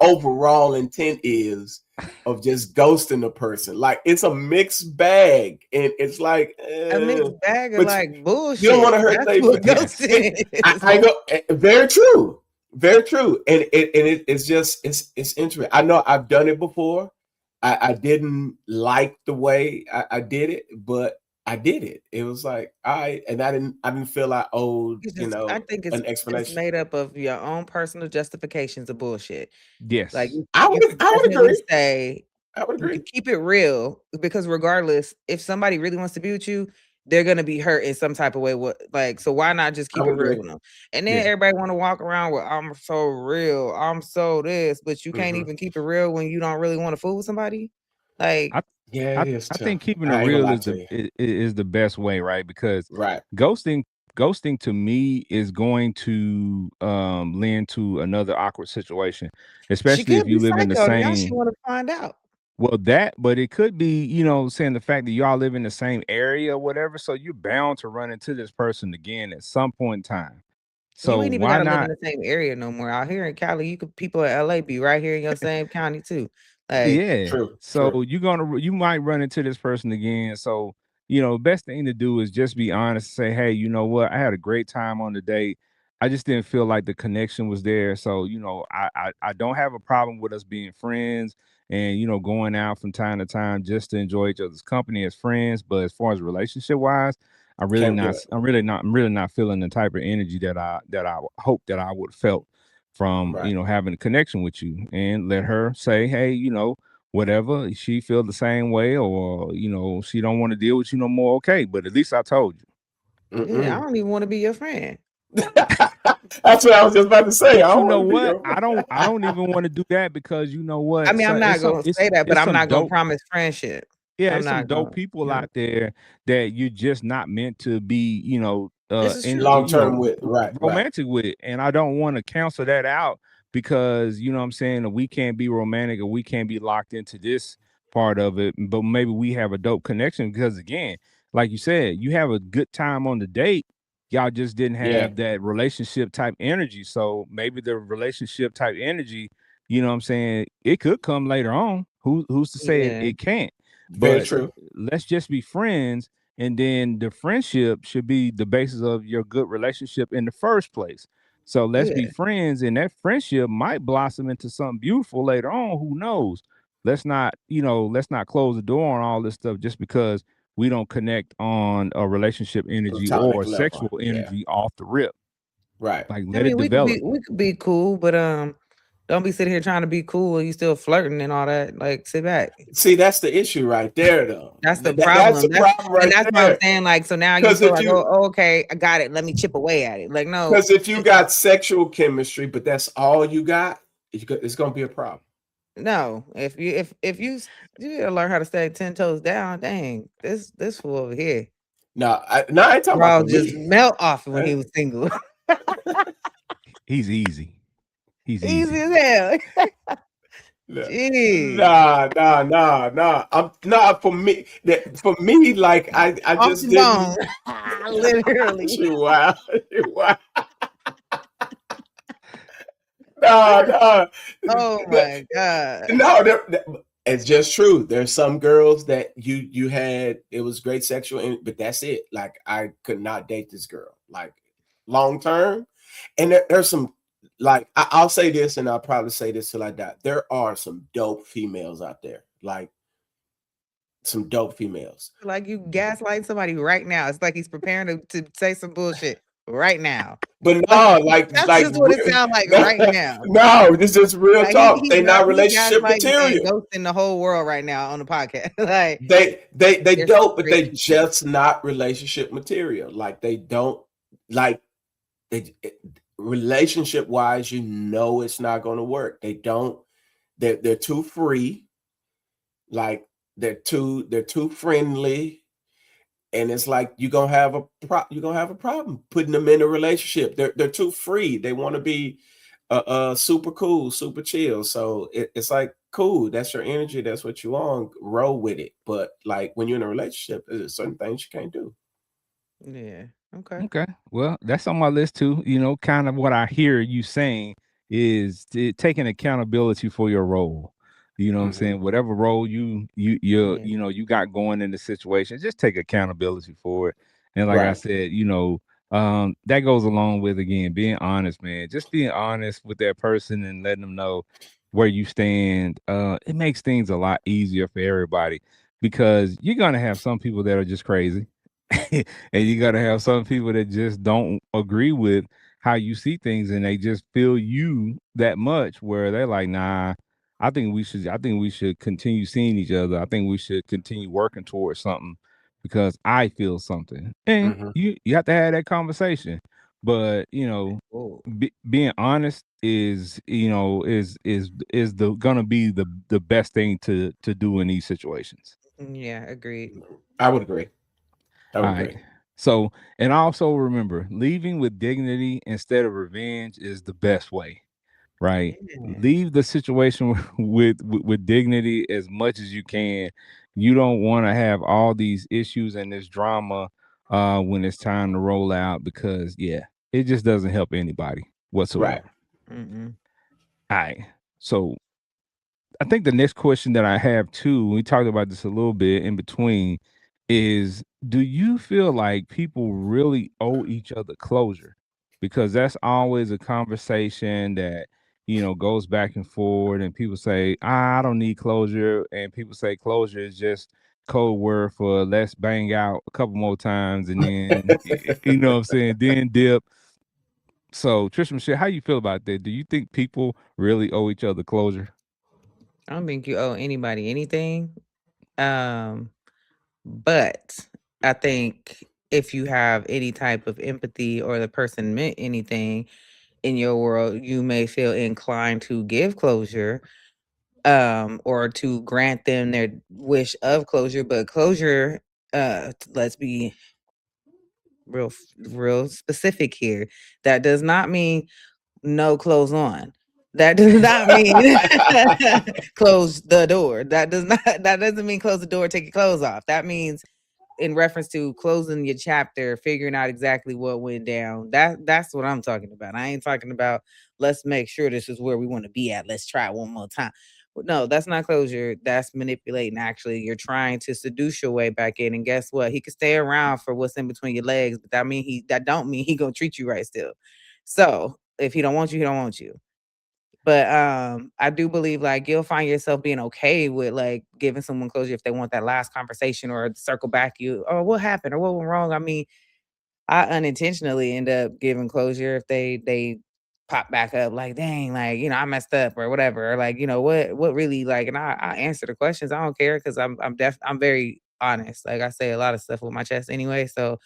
overall intent is of just ghosting a person. Like it's a mixed bag, and it's like, A mixed bag of but like you don't want bullshit. to hurt That's they. what Yes. ghosting is. I go very true, very true, and it's just it's interesting. I know I've done it before. I didn't like the way I did it, but I did it. It was like and I didn't feel I owed It's just, I think an it's explanation. made up of your own personal justifications of bullshit. Like Yes. you can I would definitely agree. say I would you can agree. keep it real because regardless, if somebody really wants to be with you, they're gonna be hurt in some type of way. What like so why not just I keep it would real agree. with them? And then Yeah. everybody want to walk around with I'm so real, I'm so this, but you can't Hmm. even keep it real when you don't really want to fool with somebody. Like I Yeah, I it is I think tough. keeping it I ain't gonna real lie is to you. is the best way, right? Because Right. ghosting to me is going to lend to another awkward situation, she especially if could you be live in the psycho. Now she same. want to find out. Well, that, but it could be, saying the fact that y'all live in the same area or whatever, so you're bound to run into this person again at some point in time. You So ain't even why gotta live in not? the same area no more. Out here in Cali, you could people in LA be right here in your same county too. Like Yeah. True. So True. you might run into this person again. So, best thing to do is just be honest, say, hey, you know what? I had a great time on the date. I just didn't feel like the connection was there. So, I don't have a problem with us being friends and going out from time to time just to enjoy each other's company as friends. But as far as relationship wise, Can't do it. I'm really not feeling the type of energy that I hope that I would felt from Right. having a connection with you, and let her say, hey, whatever, she feel the same way, or she don't want to deal with you no more. Okay, but at least I told you. Yeah, I don't even want to be your friend. That's what I was just about to say. I But you don't know want to be what? your. I don't even want to do that, because you know I what? mean, So I'm not gonna say that, but it's I'm some not gonna dope. promise friendship. Yeah, I'm it's some not dope gonna, people out there that you're just not meant to be, this is in true. Long term with right. romantic with. And I don't want to cancel that out because you know what I'm saying, that we can't be romantic or we can't be locked into this part of it. But maybe we have a dope connection because again, like you said, you have a good time on the date. Y'all just didn't Yeah, have that relationship type energy. So maybe the relationship type energy, you know what I'm saying, it could come later on. Who's to say Yeah, it can't? very But true. let's just be friends, and then the friendship should be the basis of your good relationship in the first place. So let's be yeah, friends, and that friendship might blossom into something beautiful later on. Who knows? Let's not close the door on all this stuff just because we don't connect on a relationship energy or Platonic level. sexual Yeah, energy off the rip. right. Like I let it mean, develop. we could be cool, but don't be sitting here trying to be cool and you still flirting and all that. Like, sit back. See, that's the issue right there, though. That's the That's the problem. problem And right that's what I'm there. saying. Like, so now you Because feel if like, you oh, okay, I got it. Let me chip away at it. Like, no, because if you got sexual chemistry, but that's all you got, it's gonna be a problem. no. If you gotta learn how to stay 10 toes down. Dang, this fool over here, No, I ain't talking about bro, for just me. melt off when he Uh, was single. He's easy. He's Easy easy. as hell. No. Jeez, Nah. I'm not for me. For me, like I off just the bone, didn't. literally. You wow, you wow. No. Oh my god. No, it's just true. There's some girls that you had it was great sexual, but that's it. Like I could not date this girl like long term. And there's some like I'll say this, and I'll probably say this till I die. There are some dope females out there, like some dope females. Like you gaslight somebody right now. It's like he's preparing to say some bullshit right now. But Like no, that's like just what it sounds like right now. no, this is real Like talk. They not he's relationship gaslighting and material. ghosting the whole world right now on the podcast. Like They they're such dope, but great they people. just not relationship material. Like they don't like they relationship wise, it's not going to work. They don't. They're too free. Like they're too friendly, and it's like you're gonna have a problem putting them in a relationship. They're too free. They want to be super cool, super chill. So it's like cool. That's your energy. That's what you want. Roll with it. But like when you're in a relationship, there's certain things you can't do. Yeah. Okay. Okay. Well, that's on my list too. Kind of what I hear you saying is taking accountability for your role. You know what I'm Hmm. saying? Whatever role Yeah. you got going in the situation, just take accountability for it. And like I Right. said, that goes along with again being honest, man. Just being honest with that person and letting them know where you stand. It makes things a lot easier for everybody because you're gonna have some people that are just crazy. And you gotta have some people that just don't agree with how you see things, and they just feel you that much where they're like, nah, I think we should continue seeing each other. I think we should continue working towards something because I feel something. And Hmm. you have to have that conversation. But Oh. being honest is the gonna be the best thing to do in these situations. Yeah, agreed. I would agree. I All would right. agree. So, and also remember, leaving with dignity instead of revenge is the best way, right? Yeah. Leave the situation with dignity as much as you can. You don't want to have all these issues and this drama when it's time to roll out because yeah, it just doesn't help anybody Right. whatsoever. Mm-mm. All right. So I think the next question that I have too, we talked about this a little bit in between, is do you feel like people really owe each other closure? Because that's always a conversation that, goes back and forward, and people say, I don't need closure. And people say closure is just code word for let's bang out a couple more times and then, you know what I'm saying, then dip. So, Trisha Michelle, how you feel about that? Do you think people really owe each other closure? I don't think you owe anybody anything. Um, but I think if you have any type of empathy or the person meant anything in your world, you may feel inclined to give closure, or to grant them their wish of closure. But closure, let's be real specific here. That does not mean no clothes on. That does not mean close the door. That doesn't mean close the door, take your clothes off. That means in reference to closing your chapter, figuring out exactly what went down. That's what I'm talking about. I ain't talking about let's make sure this is where we want to be at. Let's try it one more time. No, that's not closure. That's manipulating. Actually, you're trying to seduce your way back in. And guess what? He could stay around for what's in between your legs, but that don't mean he gonna treat you right still. So if he don't want you, he don't want you. But I do believe like you'll find yourself being okay with like giving someone closure if they want that last conversation or circle back you, oh, what happened or what went wrong. I mean, I unintentionally end up giving closure if they pop back up like, dang, like, I messed up or whatever. Or like, what really like, and I answer the questions. I don't care because I'm very honest. Like I say a lot of stuff with my chest anyway. So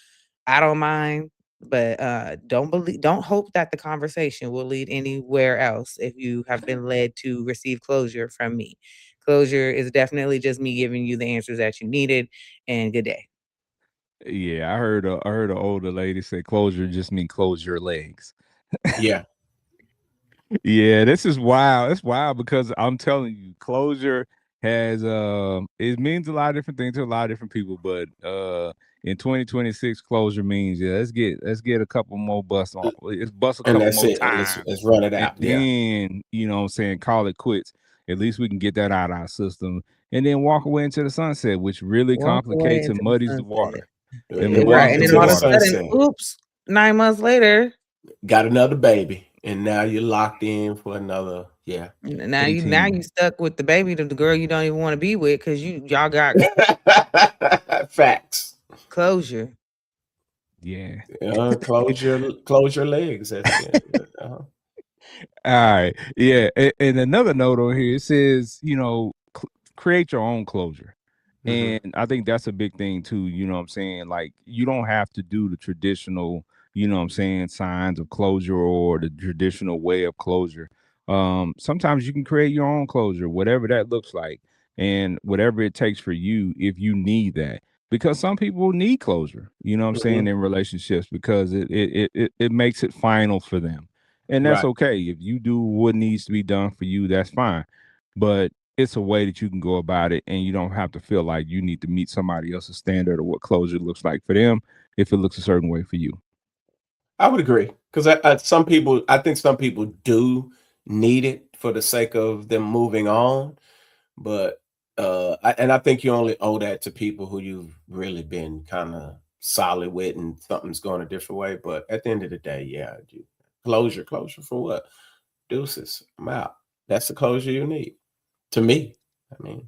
I don't mind, but don't hope that the conversation will lead anywhere else if you have been led to receive closure from me. Closure is definitely just me giving you the answers that you needed, and good day. Yeah, I heard a older lady say closure just mean close your legs. Yeah. Yeah, this is wild. It's wild because I'm telling you, closure has it means a lot of different things to a lot of different people, but in 2026 closure means yeah, let's get a couple more busts on. Let's bust a And couple that's more it. And let's times. run it And out. Yeah. then, what I'm saying, call it quits. At least we can get that out of our system and then walk away into the sunset, which really Walk away complicates and into the muddies the sunset. water. Then it Right. muddies And the then Into all the of a water. sudden, sunset. oops, 9 months later, Got another baby. And now you're locked in for another. Yeah. now you 18. stuck with the baby, the girl you don't even want to be with because y'all got Facts. closure. Yeah. Close your legs. That's yeah. Uh-huh. All right. Yeah. And another note on here, it says, create your own closure. Mm-hmm. And I think that's a big thing too. You know what I'm saying? Like, you don't have to do the traditional, signs of closure or the traditional way of closure. Sometimes you can create your own closure, whatever that looks like, and whatever it takes for you if you need that. Because some people need closure, Mm-hmm. in relationships because it makes it final for them. And that's Right. okay. If you do what needs to be done for you, that's fine. But it's a way that you can go about it and you don't have to feel like you need to meet somebody else's standard of what closure looks like for them if it looks a certain way for you. I would agree because I think some people do need it for the sake of them moving on, but I think you only owe that to people who you've really been kind of solid with, and something's going a different way. But at the end of the day, yeah, closure for what? Deuces, I'm out. That's the closure you need. To me, I mean,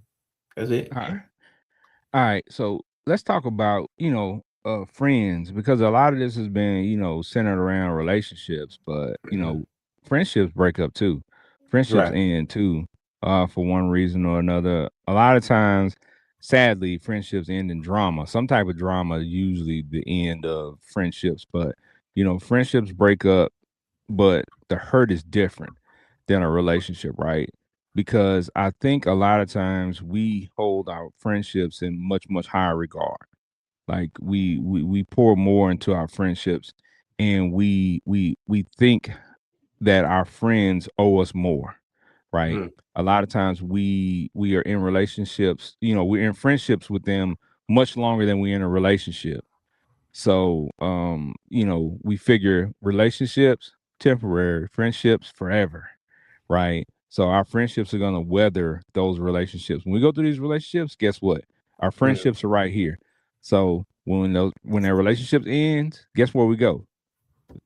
that's it. All right. All right. So let's talk about, friends because a lot of this has been, centered around relationships, but, Mhm. friendships break up too. Friendships Right. end too, for one reason or another. A lot of times, sadly, friendships end in drama. Some type of drama, usually the end of friendships, but, friendships break up, but the hurt is different than a relationship, right? Because I think a lot of times we hold our friendships in much much higher regard. Like we pour more into our friendships, and we think that our friends owe us more, right? Mhm. A lot of times we are in relationships, we're in friendships with them much longer than we're in a relationship. So, we figure relationships temporary, friendships forever, right? So our friendships are gonna weather those relationships. When we go through these relationships, guess what? Our Mhm. friendships are right here. So when that relationships ends, guess where we go?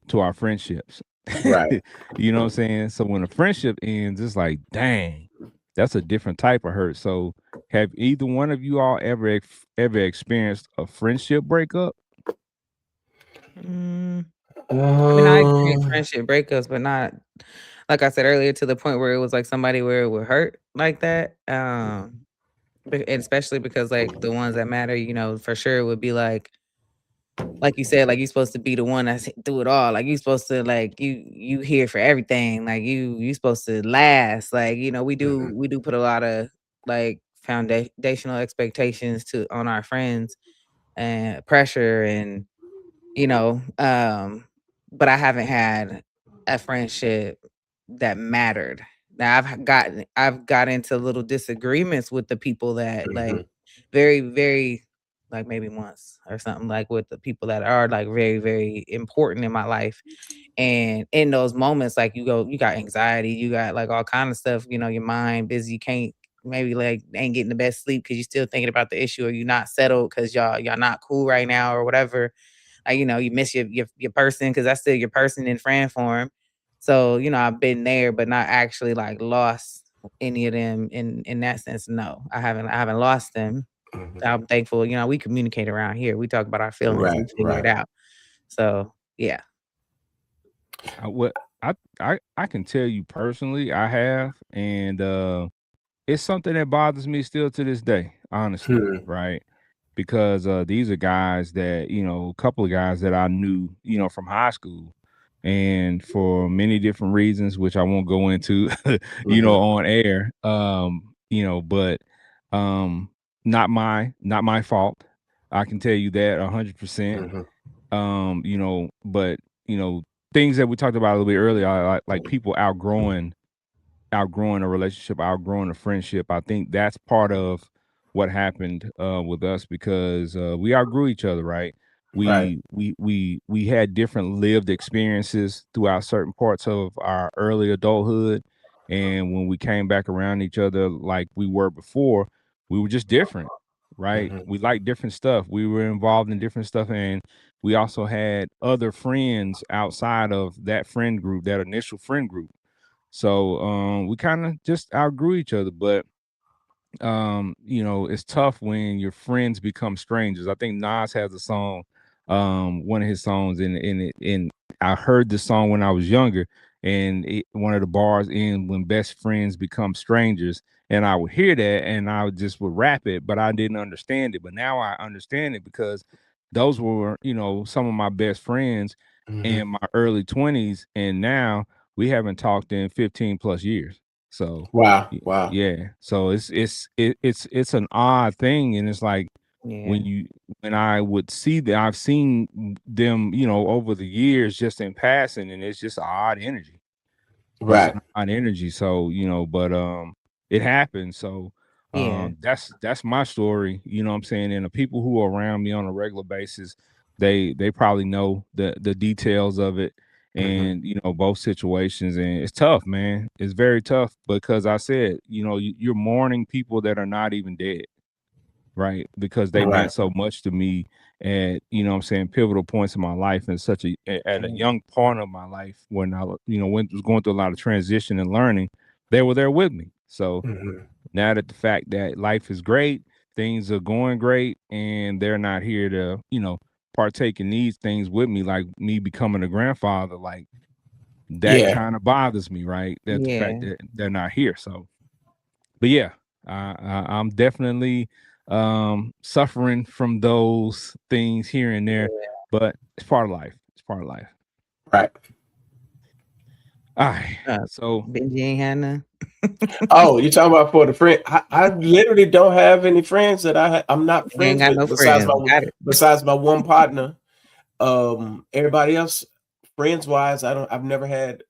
To our friendships. Right. You know what I'm saying? So when a friendship ends, it's like, dang, that's a different type of hurt. So have either one of you all ever experienced a friendship breakup? Mm, I mean, I experienced Um, friendship breakups, but not like I said earlier, to the point where it was like somebody where it would hurt like that. And especially because like the ones that matter, for sure would be like you said, like you're supposed to be the one that's through it all. Like you supposed to like you here for everything. Like you supposed to last. Like, we do Mhm. we do put a lot of like foundational expectations to on our friends and pressure and you know, um, but I haven't had a friendship that mattered. Now I've got into little disagreements with the people that like Mhm. very, very like maybe once or something like with the people that are like very, very important in my life. And in those moments, like you got anxiety, you got like all kind of stuff, your mind busy, you can't maybe like ain't getting the best sleep because you're still thinking about the issue or you're not settled because y'all not cool right now or whatever you miss your person because that's still your person in friend form. So, I've been there, but not actually like lost any of them in that sense. No, I haven't lost them. Mhm. I'm thankful. We communicate around here. We talk about our feelings. Right, We figure it right. out. So yeah. What I can tell you personally, I have, and it's something that bothers me still to this day, honestly, Hmm. right? Because these are guys that a couple of guys that I knew, from high school, and for many different reasons, which I won't go into, Mhm. on air. But um, not my fault. I can tell you that 100%. Mhm. But things that we talked about a little bit earlier, like people outgrowing a relationship, outgrowing a friendship. I think that's part of what happened with us because we outgrew each other, right? Right. We had different lived experiences throughout certain parts of our early adulthood, and when we came back around each other like we were before, we were just different, right? Mhm. We liked different stuff. We were involved in different stuff, and we also had other friends outside of that friend group, that initial friend group. So we kind of just outgrew each other, but it's tough when your friends become strangers. I think Nas has a song, one of his songs, and I heard the song when I was younger, and one of the bars in when best friends become strangers, and I would hear that, and I would rap it, but I didn't understand it. But now I understand it because those were, some of my best friends Mhm. in my early 20s, and now we haven't talked in 15 plus years. So Wow. Wow. yeah, so it's an odd thing, and it's like Yeah. when you when I would see that I've seen them, over the years just in passing, and it's just an odd energy. It's Right. an odd energy. So, but it happens. So Yeah. that's my story, you know what I'm saying? And the people who are around me on a regular basis, they probably know the details of it Mhm. and both situations. And it's tough, man. It's very tough because I said, you're mourning people that are not even dead, right? Because they Right. meant so much to me at, what I'm saying, pivotal points in my life and at a Yeah. young part of my life when I, was going through a lot of transition and learning, they were there with me. So Mhm. now that the fact that life is great, things are going great, and they're not here to, partake in these things with me, like me becoming a grandfather, like that Yeah. kind of bothers me, right? That the fact Yeah. that they're not here. So but yeah, I'm definitely suffering from those things here and there, but it's part of life. It's part of life. Right. All right. Uh, So Benji ain't had none. Oh, you talking about for the friend? I literally don't have any friends that I'm not You ain't friends got with no friends. Got it. besides my one partner. Everybody else, friends wise, I've never had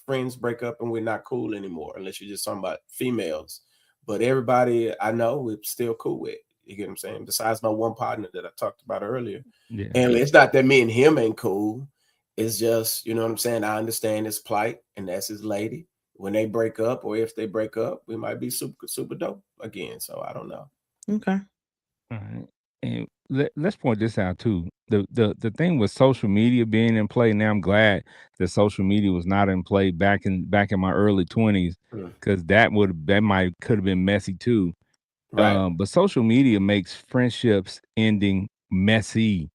friends break up and we're not cool anymore, unless you're just talking about females. But everybody I know we're still cool with. You get what I'm saying? Besides my one partner that I talked about earlier. yeah, And it's not that me and him ain't cool. It's just, you know what I'm saying? I understand his plight, and that's his lady. When they break up, or if they break up, we might be super, super dope again. So I don't know. Okay. all right. And let's point this out too. The thing with social media being in play now, I'm glad that social media was not in play back in my early 20s Mm, because that might could have been messy too. right. But social media makes friendships ending messy.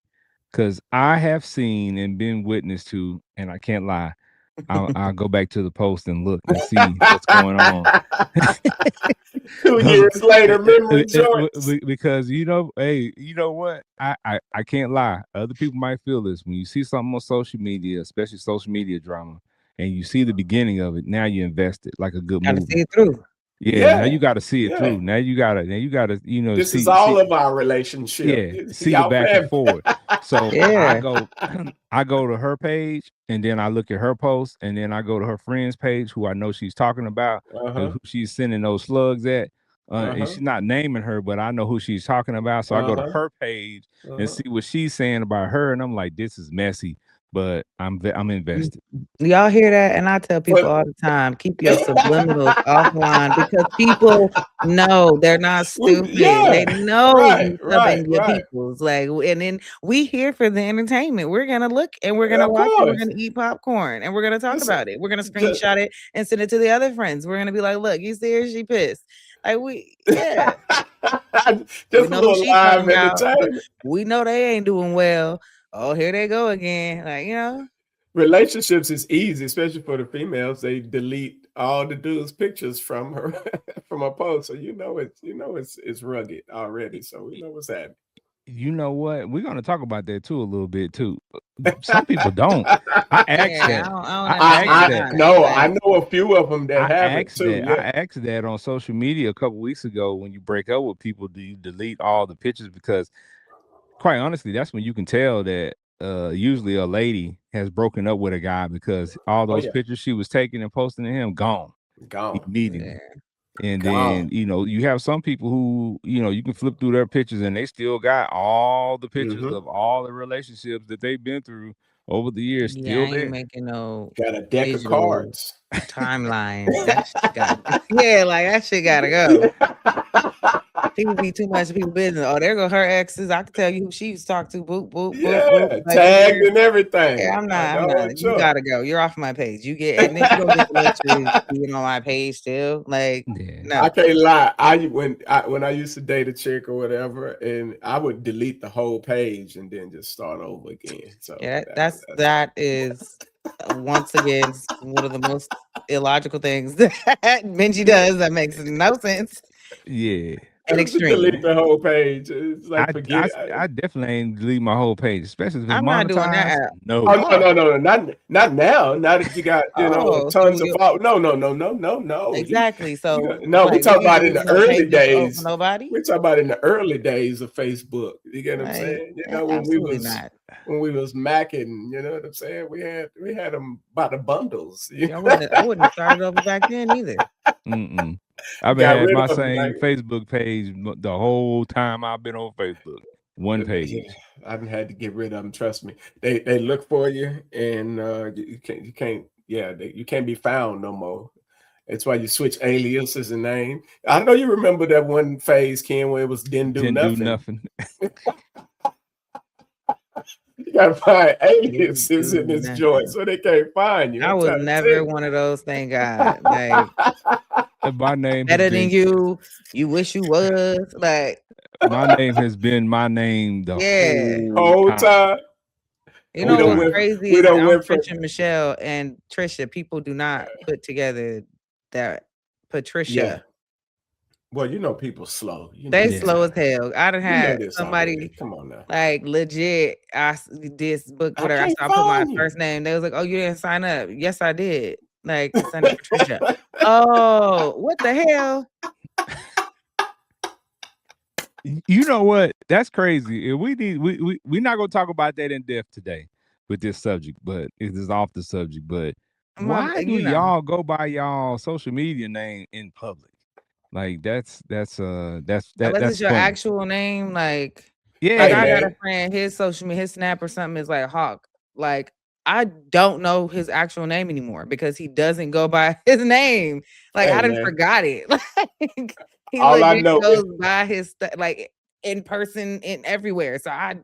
Because I have seen and been witness to, and I can't lie, I'll go back to the post and look and see what's going on. 2 years later, memory joints. Because hey, you know what? I can't lie. Other people might feel this when you see something on social media, especially social media drama, and you see the beginning of it. Now you invest it like a good Gotta see movie. it through. Yeah, now Yeah, you got to see it yeah. through. Now you gotta This is see all of our relationship. see the Y'all back and family. forward. So Yeah. I go to her page and then I look at her post and then I go to her friend's page who I know she's talking about and Uh-huh. who she's sending those slugs at. And Uh-huh. she's not naming her, but I know who she's talking about. So I go to Uh-huh. her page and Uh-huh. see what she's saying about her, and I'm like, this is messy, but I'm invested. Y'all hear that? And I tell people all the time, keep your subliminals offline because people know they're not stupid. They Yeah. know you Right. subbing your peoples. Like, and then we here for the entertainment. We're gonna look and we're gonna Of watch it. We're course. gonna eat popcorn and we're gonna talk Just, about it. We're gonna just screenshot it and send it to the other friends. We're gonna be like, look, you see her, she pissed. Like yeah. We just a know who little she talking live about. entertainment. We know they ain't doing well. Oh, here they go again. Like, Relationships is easy, especially for the females. They delete all the dudes' pictures from her from her post, so it's rugged already. So we know what's happening. You know what? We're gonna talk about that too a little bit too. Some people don't. I asked yeah, that. I don't I asked understand that. that. No, I Like, know a few of them that have it too. I Yeah. asked that on social media a couple weeks ago. When you break up with people, do you delete all the pictures? Because quite honestly, that's when you can tell that usually a lady has broken up with a guy because all Oh those yeah. pictures she was taking and posting to him gone Gone. immediately. yeah. And Gone. then, you have some people who, you can flip through their pictures and they still got all the pictures Mm-hmm. of all the relationships that they've been through over the years Yeah, I still ain't there. making no Got a deck of visual cards. timelines. That shit got yeah, like that shit gotta go. People be too much of people business. Oh, there go her exes. I can tell you who she used to talk to. Boop, boop, boop, boop. Yeah, Like you tagged hear? and everything. Yeah, I I'm know not. it's You up. gotta go. You're off my page. You get and then you don't get the luxury of being on my page still. Like, Yeah. no. I can't lie. When I used to date a chick or whatever, and I would delete the whole page and then just start over again. So Yeah, that's that is once again one of the most illogical things that Benji does. That makes no sense Yeah. and just to delete extreme. the whole page. It's like I, forget I, it. I definitely ain't delete my whole page, especially if it's I'm not doing monetized. that. No. Oh no, not now. Now that you got Oh, tons so of you followers. No. exactly. So No. We like, talking you ain't about in delete the no early pages for days. nobody. We're talking about in the early days of Facebook. You get what I'm Like, saying? absolutely not. When we was macking. You know what I'm saying? We had them by the bundles. Yeah, I wouldn't have started over back then either. Mm-mm. I've been Got had rid my of them. same Facebook page the whole time I've been on Facebook. One Yeah, page. I haven't had to get rid of them. Trust me. They look for you, and you can't be found no more. That's why you switch aliases and name. I know you remember that one phase, Ken, where it was didn't do Didn't do nothing. nothing. You gotta find Didn't aliases do in this nothing. joint so they can't find you. I I'm was trying to tell never you. one of those. Thank God. Like, My name has better than been you. You wish you was. Like, my name has been my name the yeah. whole Whole time. time You we know don't what's went crazy we is don't I'm went from French and Michelle and Trisha. People do not put together that Patricia. yeah. Well, people slow. They Yeah. slow as hell. I done You know had this somebody already. Come on now. like legit. This book, I whatever. can't I put my find you. first name. They was like, "Oh, you didn't sign up." Yes, I did. Like to sign up Patricia. Oh, what the hell? You know what? That's crazy. We're not gonna talk about that in depth today with this subject, but it is off the subject. But why do y'all go by y'all social media name in public? Like that's Unless it's your funny. actual name, like Yeah. I Hey, got man. a friend, his social media, his snap or something is like Hawk. Like I don't know his actual name anymore because he doesn't go by his name. Like Hey, I done man. forgot it. Like he All I legit know goes by his like in person in everywhere. So I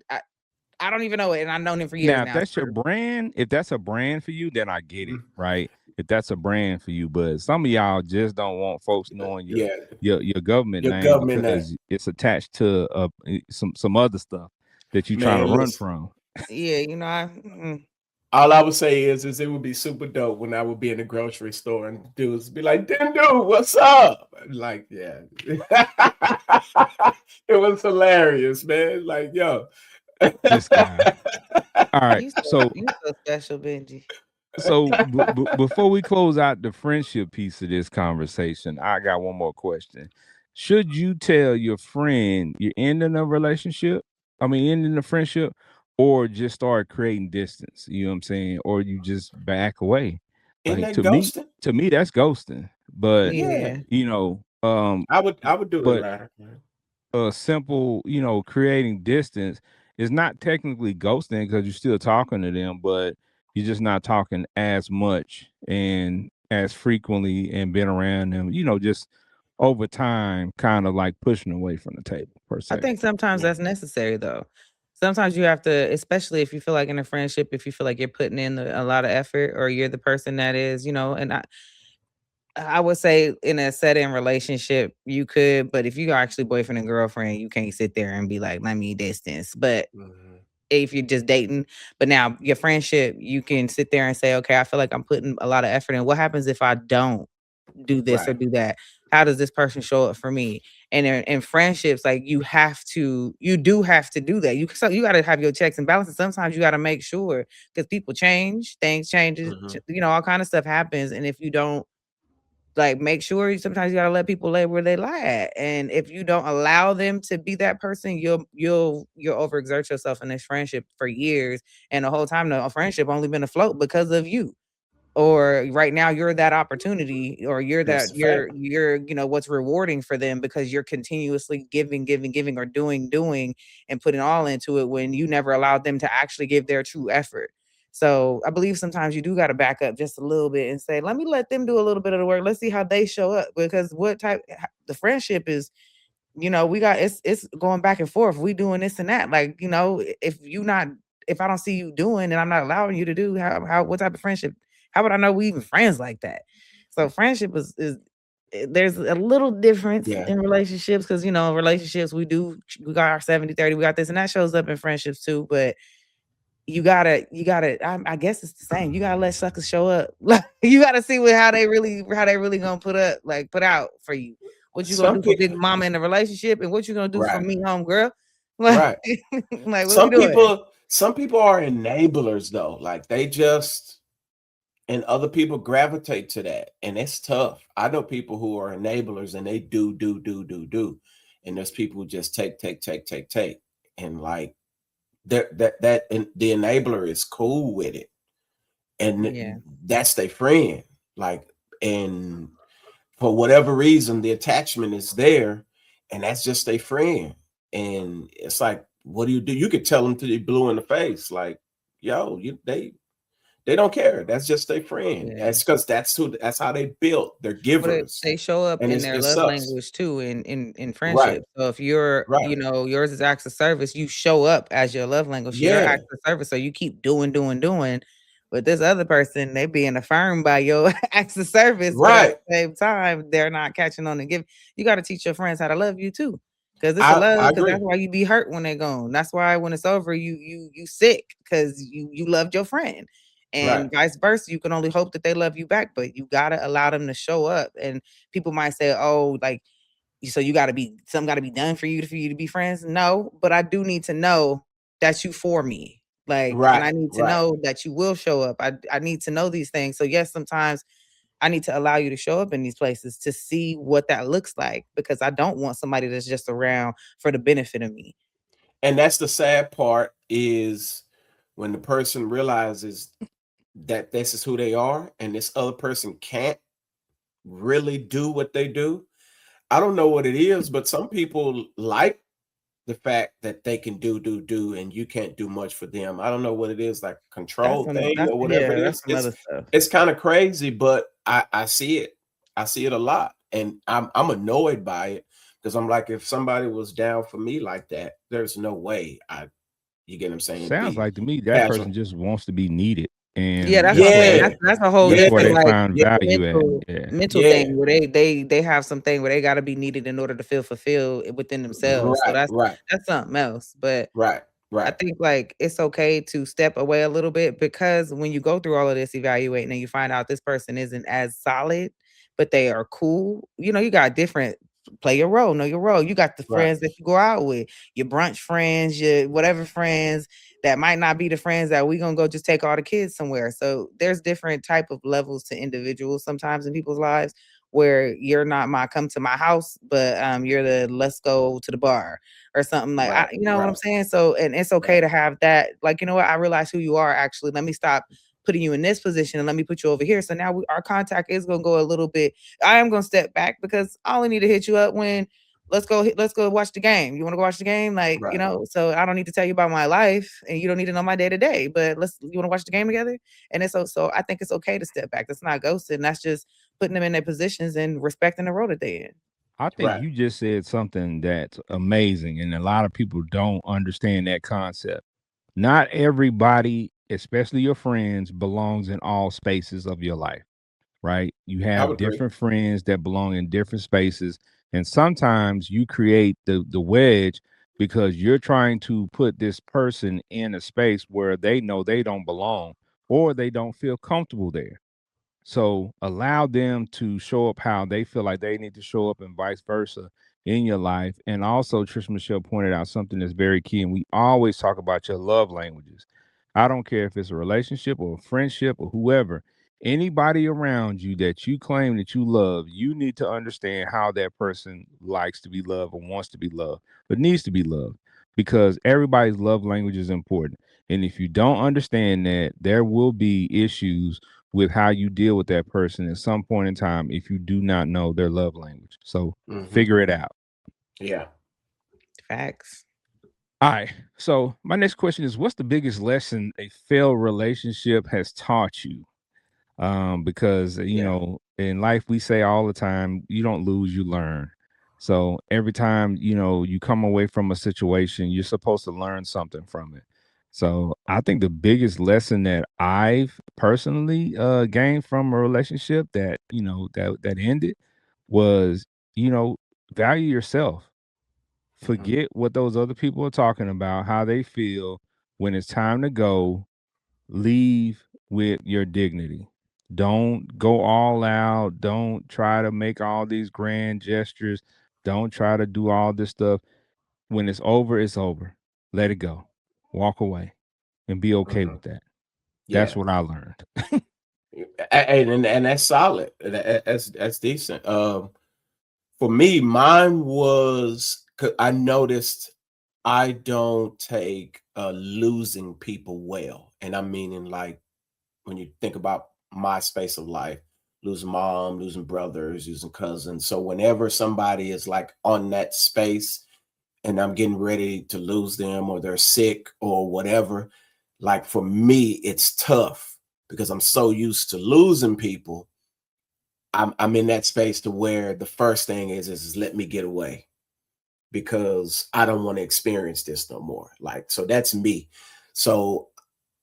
don't even know it, and I've known him for years Now, if now. that's your So brand, if that's a brand for you, then I get it, Mhm. right? If that's a brand for you, but some of y'all just don't want folks knowing your Yeah, your government your name government name. because it's attached to some other stuff that you're trying to Man, run listen. from. yeah, All I would say is it would be super dope when I would be in the grocery store and dudes be like, "Then dude, what's up?" Like, yeah. It was hilarious, man. Like, yo. This guy. All right. You so special, Benji. So before we close out the friendship piece of this conversation, I got one more question. Should you tell your friend you're ending a relationship? I mean, ending a friendship, or just start creating distance? You know what I'm saying? Or you just back away? Isn't Like that ghosting? to me, that's ghosting. But Yeah. Yeah. you know, I would do the but latter, man. a simple, creating distance is not technically ghosting because you're still talking to them, but you're just not talking as much and as frequently and been around them, just over time, kind of like pushing away from the table per I se. think sometimes Yeah. that's necessary though. Sometimes you have to, especially if you feel like in a friendship, if you feel like you're putting in a lot of effort or you're the person that is, and I would say in a set-in relationship, you could, but if you are actually boyfriend and girlfriend, you can't sit there and be like, let me distance. But Mhm. if you're just dating, but now your friendship, you can sit there and say, okay, I feel like I'm putting a lot of effort in. What happens if I don't do this or Right. do that? How does this person show up for me? And in friendships, like you do have to do that. You got to have your checks and balances. Sometimes you got to make sure because people change, things changes, Mhm. all kind of stuff happens. And if you don't like make sure sometimes you gotta let people lay where they lie at. And if you don't allow them to be that person, you'll overexert yourself in this friendship for years. And the whole time the friendship only been afloat because of you. Or right now you're that opportunity, or That's a fact. you're what's rewarding for them because you're continuously giving, or doing and putting all into it when you never allowed them to actually give their true effort. So I believe sometimes you do got to back up just a little bit and say, let me let them do a little bit of the work. Let's see how they show up because the friendship is, we got it's going back and forth. We doing this and that. Like, if I don't see you doing and I'm not allowing you to do, how what type of friendship? How would I know we even friends like that? So friendship is there's a little difference Yeah. in relationships because relationships we got our 70-30, we got this, and that shows up in friendships too. But you gotta I guess it's the same. You gotta let suckers show up. Like you gotta see how they really gonna put out for you. What you gonna Some do for people, big mama in the relationship and what you gonna do for right, me, home girl? Like, right. like what we Some doing? people, some people are enablers though. Like they just and other people gravitate to that, and it's tough. I know people who are enablers and they do, and there's people who just take, and like that and the enabler is cool with it, and Yeah. that's their friend. Like, and for whatever reason, the attachment is there, and that's just a friend. And it's like, what do? You could tell them to be blue in the face, like, yo, they don't care. That's just their friend. Yeah. That's because that's how they built. They're Well, givers, they show up and in their it love sucks. language too in Right, friendship. So if you're, right, yours is acts of service, you show up as your love language, your yeah, acts of service. So you keep doing. But this other person, they being affirmed by your acts of service, but at right. the same time, they're not catching on and give. You got to teach your friends how to love you too. Cause it's a I love, cause that's agree. why you be hurt when they're gone. That's why when it's over, you sick because you loved your friend. Right, And vice versa, you can only hope that they love you back, but you gotta allow them to show up. And people might say, "Oh, like so you gotta be something gotta be done for you to be friends." No, but I do need to know that you for me. Like, and I right, need to right. know that you will show up. I need to know these things. So yes, sometimes I need to allow you to show up in these places to see what that looks like because I don't want somebody that's just around for the benefit of me. And that's the sad part is when the person realizes that this is who they are, and this other person can't really do what they do. I don't know what it is, but some people like the fact that they can do, and you can't do much for them. I don't know what it is, like control thing or whatever it That's is. some other stuff. It's kind of crazy, but I see it. I see it a lot, and I'm annoyed by it because I'm like, if somebody was down for me like that, there's no way you get what I'm saying, Sounds be like to me that person casual. just wants to be needed, Yeah, and that's what I'm saying. Yeah, That's a whole that's yeah, where they different, like, find yeah, value at. mental Yeah. mental yeah. thing where they have something where they gotta be needed in order to feel fulfilled within themselves. So Right, that's right, that's something else. But right. I Right. think like it's okay to step away a little bit because when you go through all of this evaluating and you find out this person isn't as solid, but they are cool, you got different play your role, know your role. You got the Right. friends that you go out with, your brunch friends, your whatever friends that might not be the friends that we gonna go just take all the kids somewhere. So there's different type of levels to individuals sometimes in people's lives where you're not my come to my house, but you're the let's go to the bar or something like Right. you know what I'm Right. saying? So and it's okay Right. to have that, like, you know what, I realize who you are actually. Let me stop putting you in this position and let me put you over here. So now our contact is gonna go a little bit. I am gonna step back because I only need to hit you up when let's go watch the game. You want to go watch the game? Like, Right. so I don't need to tell you about my life and you don't need to know my day to day, but you want to watch the game together? And so I think it's okay to step back. That's not ghosting. That's just putting them in their positions and respecting the role that they're in. I think Right. you just said something that's amazing, and a lot of people don't understand that concept. Not everybody, especially your friends, belongs in all spaces of your life, right? You I would have agree. different friends that belong in different spaces, and sometimes you create the wedge because you're trying to put this person in a space where they know they don't belong or they don't feel comfortable there. So allow them to show up how they feel like they need to show up and vice versa in your life. And also, Trish Michelle pointed out something that's very key. And we always talk about your love languages. I don't care if it's a relationship or a friendship or whoever, anybody around you that you claim that you love, you need to understand how that person likes to be loved or wants to be loved, but needs to be loved because everybody's love language is important. And if you don't understand that, there will be issues with how you deal with that person at some point in time if you do not know their love language. So Hmm. figure it out. Yeah. Facts. All right. So my next question is, what's the biggest lesson a failed relationship has taught you? Because Yeah. in life we say all the time, you don't lose, you learn. So every time you come away from a situation, you're supposed to learn something from it. So I think the biggest lesson that I've personally gained from a relationship that ended was you know value yourself. Hmm. Forget what those other people are talking about, how they feel. When it's time to go, leave with your dignity. Don't go all out. Don't try to make all these grand gestures. Don't try to do all this stuff. When it's over, it's over. Let it go. Walk away and be okay Hmm. with that. That's Yeah. what I learned. And that's solid. That's decent. For me, mine was 'cause I noticed I don't take losing people well, and I'm meaning like when you think about my space of life, losing mom, losing brothers, losing cousins. So whenever somebody is like on that space and I'm getting ready to lose them or they're sick or whatever, like for me, it's tough because I'm so used to losing people. I'm in that space to where the first thing is let me get away because I don't want to experience this no more. Like, so that's me. So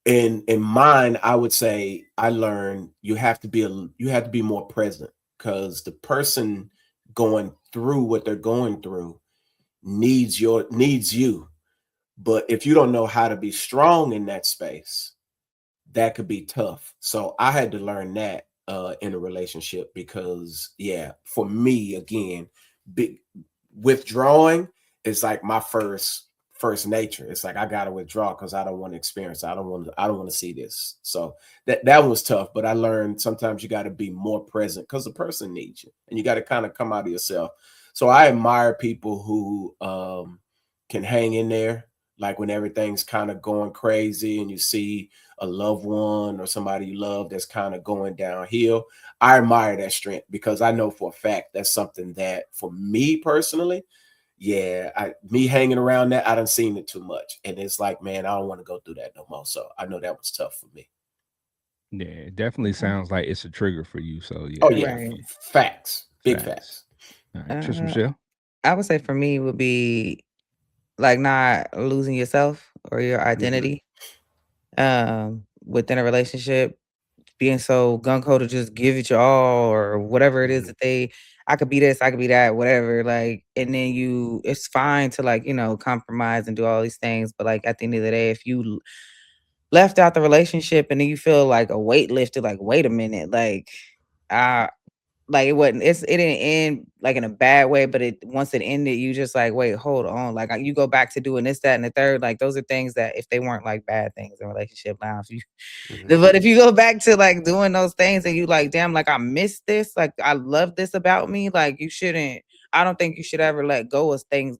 in mine, I would say I learned you have to be more present because the person going through what they're going through needs you. But if you don't know how to be strong in that space, that could be tough. So I had to learn that in a relationship because yeah, for me again, big withdrawing is like my first nature. It's like I gotta withdraw because I don't want to experience. I don't want to see this. So that was tough, but I learned sometimes you got to be more present because the person needs you, and you got to kind of come out of yourself. So I admire people who can hang in there, like when everything's kind of going crazy, and you see a loved one or somebody you love that's kind of going downhill. I admire that strength because I know for a fact that's something that for me personally, yeah, me hanging around that, I done seen it too much. And it's like, man, I don't want to go through that no more. So I know that was tough for me. Yeah, it definitely Mhm. sounds like it's a trigger for you. So Oh yeah, yeah, Right. facts, big facts. facts. All right, Trish Uh, Michelle. I would say for me would be like not losing yourself or your Hmm. identity within a relationship, being so gung ho to just give it your all or whatever it is Hmm. that they I could be this, I could be that, whatever. Like, and then it's fine to like, compromise and do all these things. But like at the end of the day, if you left out the relationship and then you feel like a weight lifted, like, wait a minute, uh, like it didn't end like in a bad way, but once it ended, you just like, wait, hold on. Like you go back to doing this, that, and the third. Like those are things that if they weren't like bad things in a relationship now, if you Mhm. but if you go back to like doing those things and you like, damn, like I miss this, like I love this about me, like you shouldn't. I don't think you should ever let go of things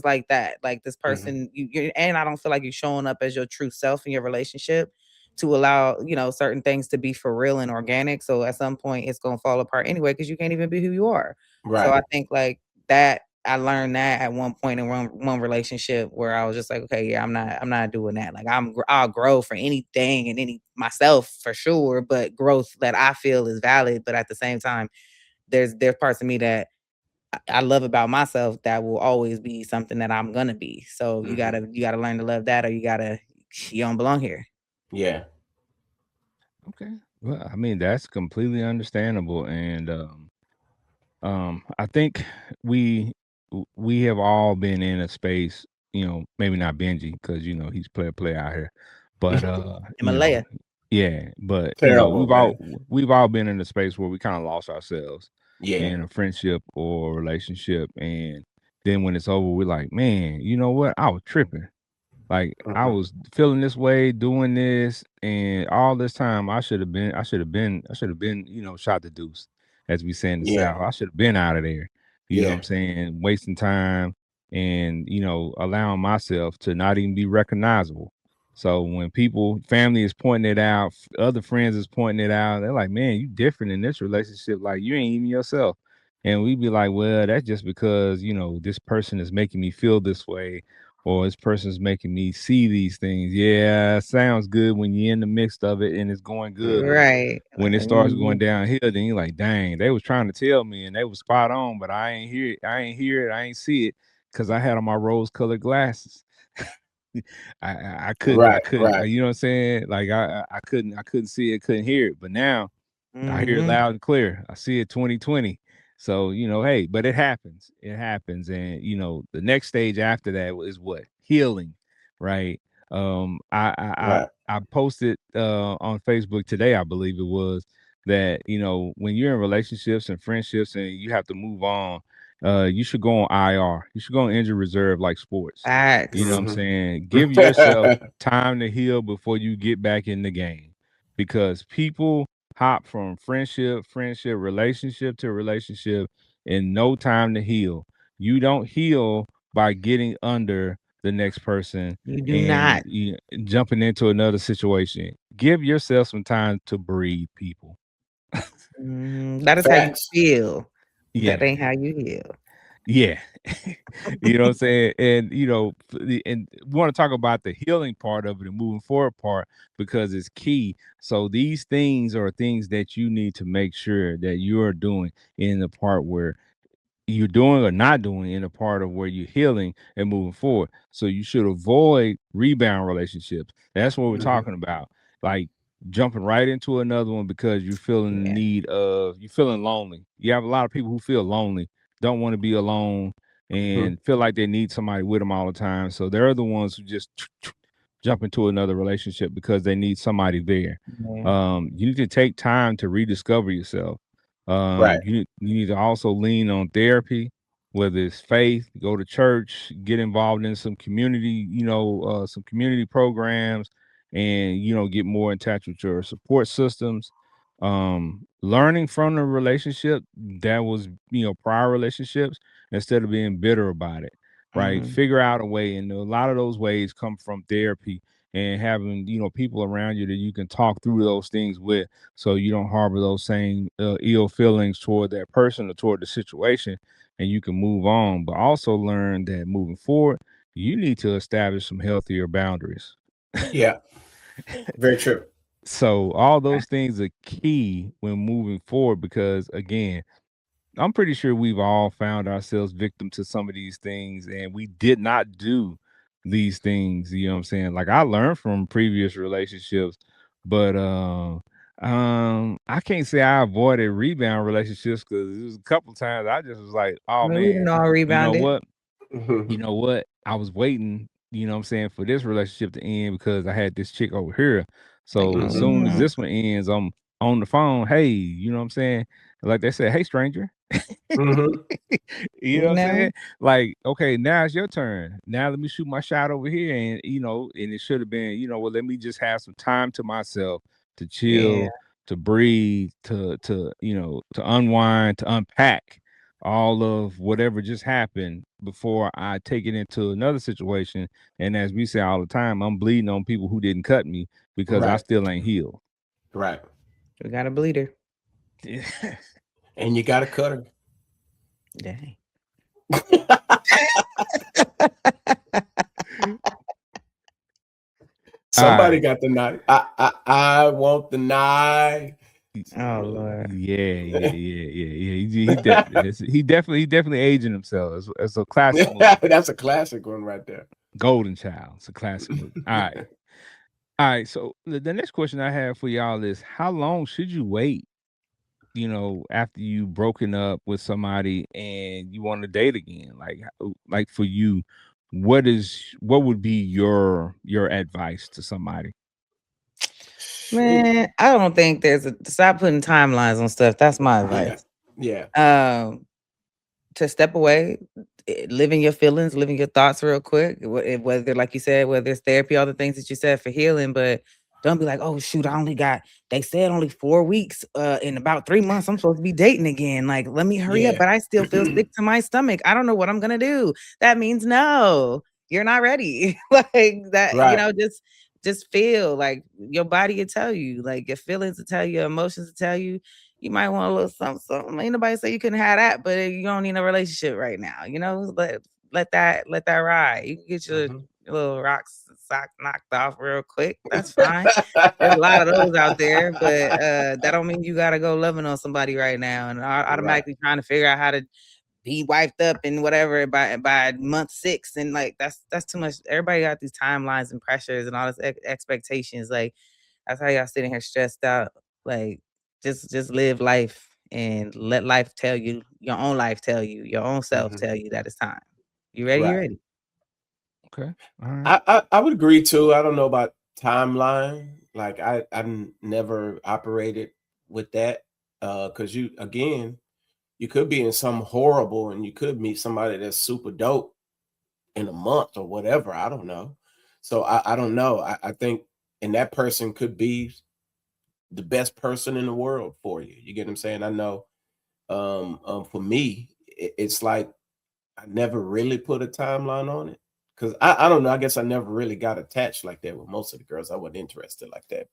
like that. Like this Mhm. person, and I don't feel like you're showing up as your true self in your relationship to allow certain things to be for real and organic. So at some point, it's gonna fall apart anyway because you can't even be who you are. So Right. I think like that I learned that at one point in one relationship where I was just like, okay, yeah, I'm not doing that. Like I'll grow for anything and any myself for sure, but growth that I feel is valid. But at the same time, there's parts of me that I love about myself that will always be something that I'm gonna be. So you Mhm. gotta learn to love that, or you don't belong here. Yeah. Okay. Well, I mean, that's completely understandable. And I think we we have all been in a space, maybe not Benji, because he's play out here. But Himalaya. yeah, but Terrible, man. we've all been in a space where we kind of lost ourselves Yeah. in a friendship or relationship. And then when it's over, we're like, man, you know what? I was tripping. Like I Mhm. was feeling this way, doing this, and all this time I should have been, shot the deuce, as we say in the Yeah. South. I should have been out of there. You know what Yeah. I'm saying? Wasting time and, allowing myself to not even be recognizable. So when family is pointing it out, other friends is pointing it out, they're like, man, you different in this relationship. Like you ain't even yourself. And we be like, well, that's just because, this person is making me feel this way or this person's making me see these things. Yeah, sounds good when you're in the midst of it and it's going good, but Right. when it starts going downhill, then you're like, dang, they was trying to tell me and they was spot on, but I ain't hear it. I ain't hear it. I ain't see it because I had on my rose-colored glasses. I Right. couldn't. Right. You know what I'm saying? Like I couldn't see it, couldn't hear it. But now I hear it Mhm. loud and clear. I see it 2020. So, hey, but it happens. It happens. And, the next stage after that is what? Healing, right? Right. I posted on Facebook today, I believe it was, that, when you're in relationships and friendships and you have to move on, you should go on IR. You should go on injury reserve like sports. You know what I'm Facts. Mhm. saying? Give yourself time to heal before you get back in the game because people hop from relationship to relationship in no time to heal. You don't heal by getting under the next person You do and not. jumping into another situation. Give yourself some time to breathe, people. That is how you Facts. feel. That Yeah. ain't how you heal. Yeah. You know what I'm saying? And and we want to talk about the healing part of it and moving forward part because it's key. So these things are things that you need to make sure that you are doing in the part where you're doing or not doing in a part of where you're healing and moving forward. So you should avoid rebound relationships. That's what we're Mhm. talking about. Like jumping right into another one because you're feeling the Yeah. need of you're feeling lonely. You have a lot of people who feel lonely, don't want to be alone, Mhm. and feel like they need somebody with them all the time. So they're the ones who just jump into another relationship because they need somebody there. Yeah. You need to take time to rediscover yourself. Right. You need to also lean on therapy, whether it's faith, go to church, get involved in some community, some community programs, and get more in touch with your support systems. Learning from the relationship that was prior relationships instead of being bitter about it. Right, Mhm. figure out a way, and a lot of those ways come from therapy and having people around you that you can talk through those things with so you don't harbor those same ill feelings toward that person or toward the situation and you can move on but also learn that moving forward you need to establish some healthier boundaries. Yeah. Very true. So all those things are key when moving forward because again I'm pretty sure we've all found ourselves victim to some of these things and we did not do these things, you know what I'm saying? Like I learned from previous relationships, but I can't say I avoided rebound relationships because it was a couple times I just was like, I oh mean, we didn't man, all you know rebounded. what? You know what? I was waiting, you know what I'm saying, for this relationship to end because I had this chick over here. So as soon as Mhm. this one ends, I'm on the phone. Hey, you know what I'm saying? Like they said, hey stranger. Mhm. You know You what I'm know? saying? Like, okay, now it's your turn. Now let me shoot my shot over here. And and it should have been, well, let me just have some time to myself to Yeah. chill, to breathe, to unwind, to unpack all of whatever just happened before I take it into another situation. And as we say all the time, I'm bleeding on people who didn't cut me because I Right. still ain't healed. Right. We got a bleeder. And you got to cut her. Dang. All Somebody right. got the knife. I want the knife. Oh Lord. Yeah. He definitely aging himself. It's a classic movie. That's a classic one right there. Golden Child. It's a classic movie. All right. So the next question I have for y'all is: how long should you wait? After you broken up with somebody and you want to date again, like for you, what would be your advice to somebody? Shoot. Man, I don't think stop putting timelines on stuff. That's my Yeah. advice. Yeah. To step away, living your feelings, living your thoughts real quick. Whether, like you said, whether it's therapy, all the things that you said for healing, but don't be like, oh shoot, they said only 4 weeks. In about 3 months, I'm supposed to be dating again. Like, let me hurry up, Yeah. but I still feel sick to my stomach. I don't know what I'm gonna do. That means no, you're not ready. Like that, Right. just feel like your body will tell you, like your feelings will tell you, your emotions will tell you. You might want a little something, something. Ain't nobody say you couldn't have that, but you don't need a relationship right now. Let that ride. You can get Mhm. your little rocks sock knocked off real quick. That's fine. There's a lot of those out there, but that don't mean you gotta go loving on somebody right now and Right. automatically trying to figure out how to be wiped up and whatever by month 6. And like that's too much. Everybody got these timelines and pressures and all this expectations. Like that's how y'all sitting here stressed out. Like just live life and let life tell you, your own life tell you, your own self Mhm. tell you that it's time. You ready? You Right. ready? Okay. All right. I would agree too. I don't know about timeline. Like never operated with that. Because you could be in some horrible and you could meet somebody that's super dope in a month or whatever. I don't know. So I don't know. I think and that person could be the best person in the world for you. You get what I'm saying? I know for me, it's like I never really put a timeline on it because I don't know. I guess I never really got attached like that with most of the girls. I wasn't interested like that,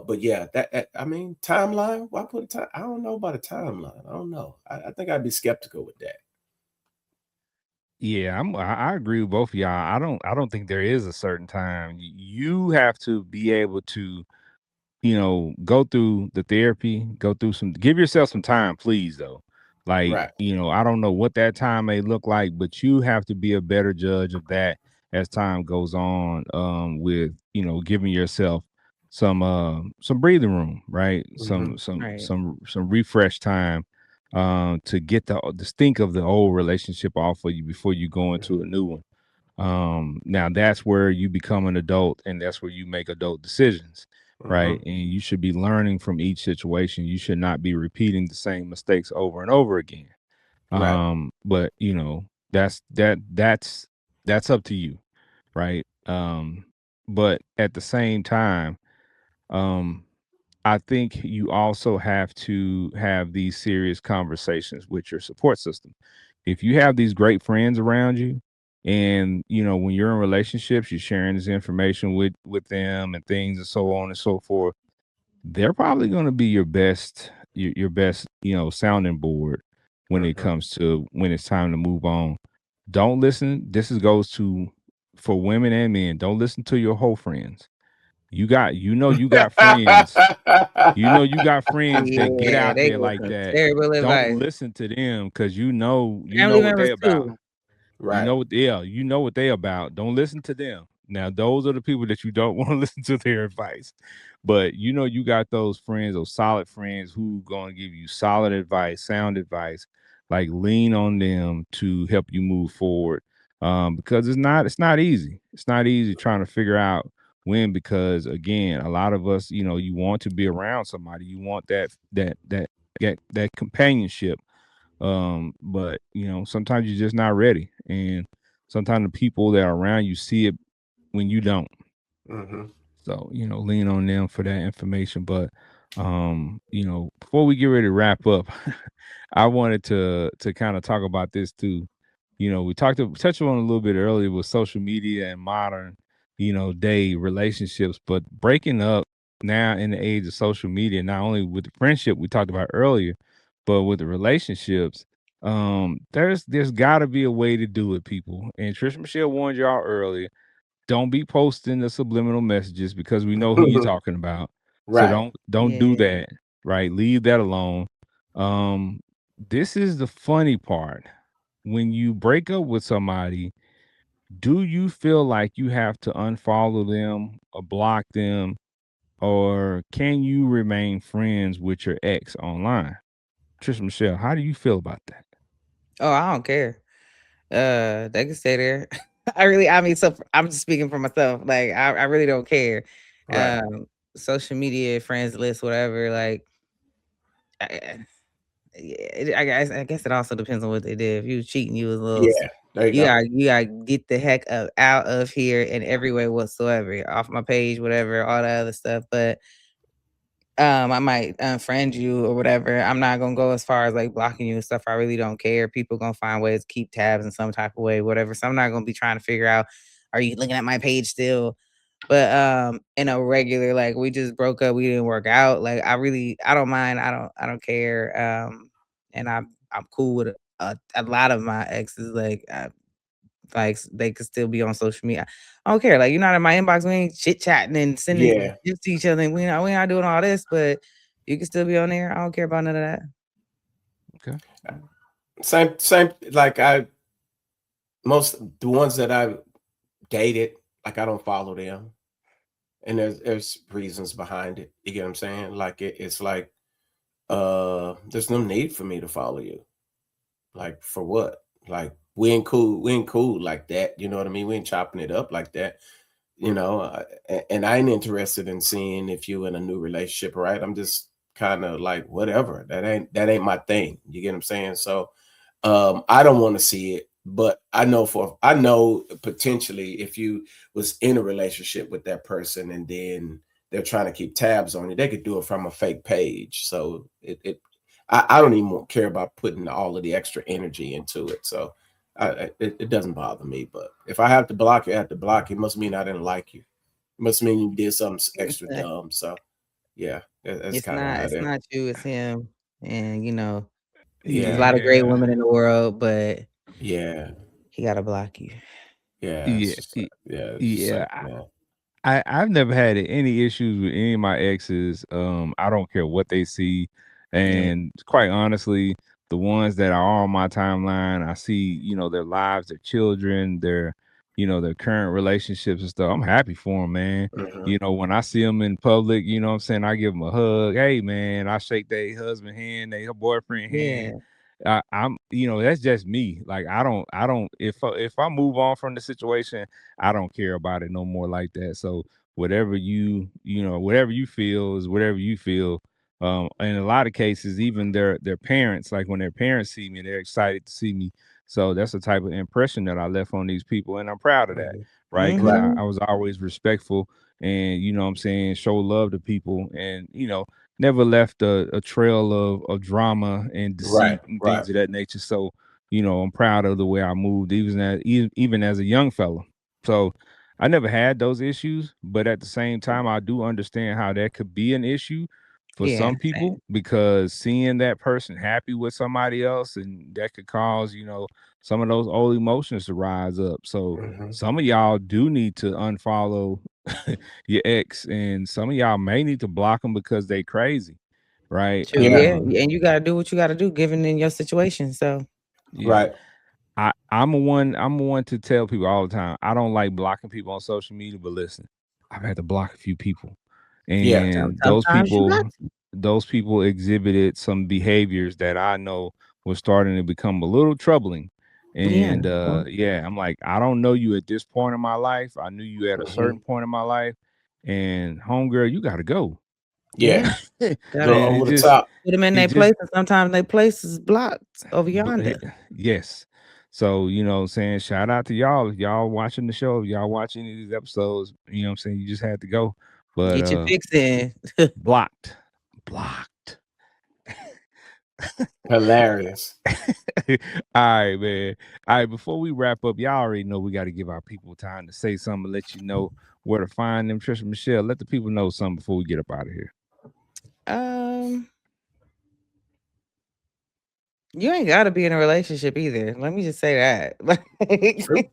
but yeah, I mean, timeline. Why put a time? I don't know about a timeline. I don't know. I think I'd be skeptical with that. Yeah, I agree with both of y'all. I don't think there is a certain time. You have to be able to go through the therapy, go through give yourself some time, please, though. Like, Right. I don't know what that time may look like, but you have to be a better judge of that as time goes on, with, giving yourself some breathing room, right? Hmm. Right. Some refresh time, to get the stink of the old relationship off of you before you go into a Hmm. new one. Now that's where you become an adult and that's where you make adult decisions, right? Hmm. And you should be learning from each situation. You should not be repeating the same mistakes over and over again. Right. But that's up to you, right? But at the same time, um I think you also have to have these serious conversations with your support system. If you have these great friends around you, and when you're in relationships, you're sharing this information with them and things and so on and so forth, they're probably going to be your best sounding board when it Hmm. comes to when it's time to move on. Don't listen. Goes to for women and men. Don't listen to your whole friends. You got friends, that get Yeah, out they there give like some that. terrible Don't advice. listen to them because you know Family what they members about. too. You Right. know what they about. Don't listen to them. Now, those are the people that you don't want to listen to their advice. But you got those friends, those solid friends who going to give you solid advice, sound advice. Like lean on them to help you move forward. Because it's not easy. It's not easy trying to figure out when, because again, a lot of us, you want to be around somebody. You want that companionship. But sometimes you're just not ready. And sometimes the people that are around you see it when you don't. Mm-hmm. So, lean on them for that information. But before we get ready to wrap up, I wanted to kind of talk about this too. We touched on a little bit earlier with social media and modern, day relationships, but breaking up now in the age of social media, not only with the friendship we talked about earlier, but with the relationships, there's gotta be a way to do it, people. And Trish Michelle warned y'all earlier, don't be posting the subliminal messages because we know who you're talking about. So Right. don't do Yeah. that. Right. Leave that alone. Um, this is the funny part. When you break up with somebody, do you feel like you have to unfollow them or block them, or can you remain friends with your ex online? Trisha Michelle, how do you feel about that? Oh, I don't care. They can stay there. I mean, so I'm just speaking for myself. Like, I really don't care. Right. Social media, friends list, whatever. Like, I, I guess it also depends on what they did. If you was cheating, you was a little. Yeah. There you You go. gotta get the heck out of here in every way whatsoever. Off my page, whatever, all that other stuff. But I might unfriend you or whatever. I'm not gonna go as far as like blocking you and stuff. I really don't care. People gonna find ways to keep tabs in some type of way, whatever. So I'm not gonna be trying to figure out, are you looking at my page still? But in a regular, like, we just broke up, we didn't work out. Like, I don't mind. I don't care. And I'm cool with a lot of my exes. Like, they could still be on social media. I don't care. Like, you're not in my inbox. We ain't chit chatting and sending Yeah. gifts to each other. And we not doing all this, but you can still be on there. I don't care about none of that. Okay. Same. Like most the ones that I dated, like I don't follow them, and there's reasons behind it. You get what I'm saying? Like it's like there's no need for me to follow you. Like for what? Like we ain't cool like that. You know what I mean? We ain't chopping it up like that. And I ain't interested in seeing if you in a new relationship, right? I'm just kind of like whatever. That ain't my thing. You get what I'm saying? So I don't want to see it, but I know potentially if you was in a relationship with that person and then they're trying to keep tabs on you, they could do it from a fake page. So I don't even care about putting all of the extra energy into it. So it doesn't bother me. But if I have to block you, I have to block you. It must mean I didn't like you. It must mean you did something It's extra not, dumb. So yeah, that's it's kind of not, how it's that. not you, it's him. And there's a Yeah, lot of great Yeah. women in the world, but yeah, he gotta block you. yeah. It's Yeah. just like, yeah, it's just Yeah. like man. I've never had any issues with any of my exes. I don't care what they see, Yeah. and quite honestly, the ones that are on my timeline, I see, their lives, their children, their current relationships and stuff. I'm happy for them, man. Mhm. When I see them in public, what I'm saying, I give them a hug. Hey, man, I shake their husband hand, their boyfriend hand. Yeah. That's just me. Like I don't. If I move on from the situation, I don't care about it no more like that. So whatever you feel is whatever you feel. In a lot of cases, even their parents, like when their parents see me, they're excited to see me. So that's the type of impression that I left on these people, and I'm proud of that, Mhm. right? Because Right, I Mhm. was always respectful, and what I'm saying, show love to people, and never left a trail of drama and right, deceit and right. things of that nature. So I'm proud of the way I moved, even as a young fella. So I never had those issues, but at the same time, I do understand how that could be an issue for Yeah. some people, Same. because seeing that person happy with somebody else, and that could cause, some of those old emotions to rise up. So Mhm. some of y'all do need to unfollow your ex, and some of y'all may need to block them because they crazy, right? True. Yeah, Yeah. And you gotta do what you gotta do given in your situation. So Yeah. right. I'm a one to tell people all the time. I don't like blocking people on social media, but listen, I've had to block a few people. Yeah. And Sometimes you got to. those people exhibited some behaviors that I know was starting to become a little troubling. Yeah. And yeah, I'm like, I don't know you at this point in my life. I knew you at a Mhm. certain point in my life. And homegirl, you gotta go. Yeah. Yeah. And Gotta Go it over the just top. put them in it their just place, and sometimes their place is blocked over yonder. yes. So, saying shout out to y'all. If y'all watching the show, if y'all watching any of these episodes, what I'm saying? You just had to go. But Get your fix in. blocked. Blocked. Hilarious. All right, man. All right, before we wrap up, y'all already know we got to give our people time to say something, let you know where to find them. Trisha Michelle, let the people know something before we get up out of here. Um, you ain't got to be in a relationship either. Let me just say that. True. Like,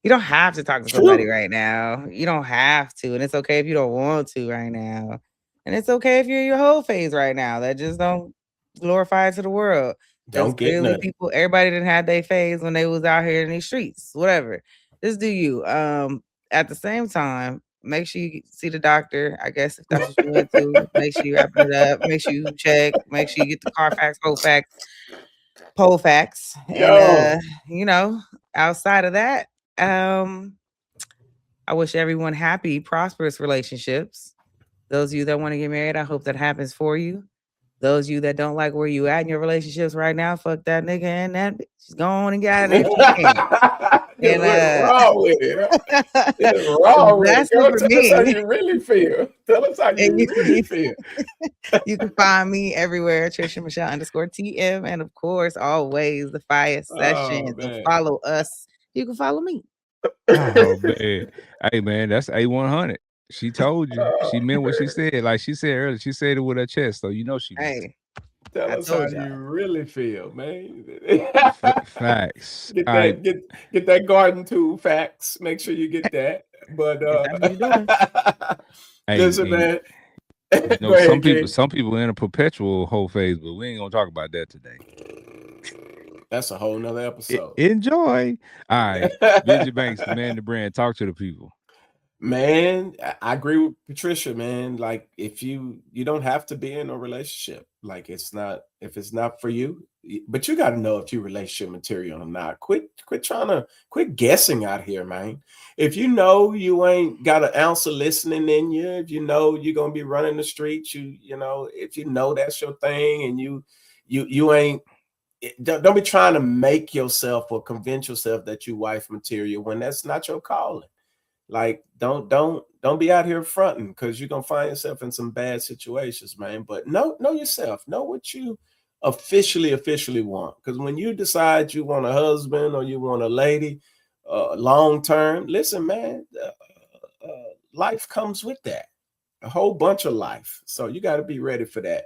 you don't have to talk to somebody True. right now. You don't have to, and it's okay if you don't want to right now. And it's okay if you're in your whole phase right now. That just don't glorify it to the world. Because Don't get clearly nothing. everybody didn't have their phase when they was out here in these streets. Whatever. Just do you. At the same time, make sure you see the doctor. I guess if that's what you went to, make sure you wrapping it up. Make sure you check. Make sure you get the Carfax, Colfax, Polfax, and Yo. you know, outside of that, um, I wish everyone happy, prosperous relationships. Those of you that want to get married, I hope that happens for you. Those of you that don't like where you at in your relationships right now, fuck that nigga and that bitch. Go on and get out of there if you can. And What's wrong with it? What's wrong with it? that's it Girl, for tell us how me. you really feel. Tell us how And you really feel. you can find me everywhere, Trisha Michelle underscore TM. And of course, always the fire Oh session. So man. follow us. You can follow me. Oh man. Hey man, that's A100. She told you. Oh, She meant what she man. said. Like she said earlier, she said it with her chest, so she meant it. Hey, Tell I us how told you y'all. really feel, man. Facts. Get All right. that get that garden tool facts. Make sure you get that. But If that's what you're doing. Hey, listen, and man. Go some ahead, people King. some people in a perpetual whole phase, but we ain't gonna talk about that today. That's a whole nother episode. Enjoy. All right. Benji Banks, the man, the brand. Talk to the people. Man, I agree with Patricia, man. Like if you don't have to be in a relationship. Like it's not if it's not for you, but you got to know if you relationship material or not. Quit trying to quit guessing out here, man. If you know you ain't got an ounce of listening in you, if you know you're gonna be running the streets, if you know that's your thing, and you ain't don't be trying to make yourself or convince yourself that you wife material when that's not your calling. Like, don't be out here fronting because you're gonna find yourself in some bad situations, man. But know yourself, know what you officially want. Because when you decide you want a husband or you want a lady, long term, listen, man, life comes with that, a whole bunch of life. So you got to be ready for that,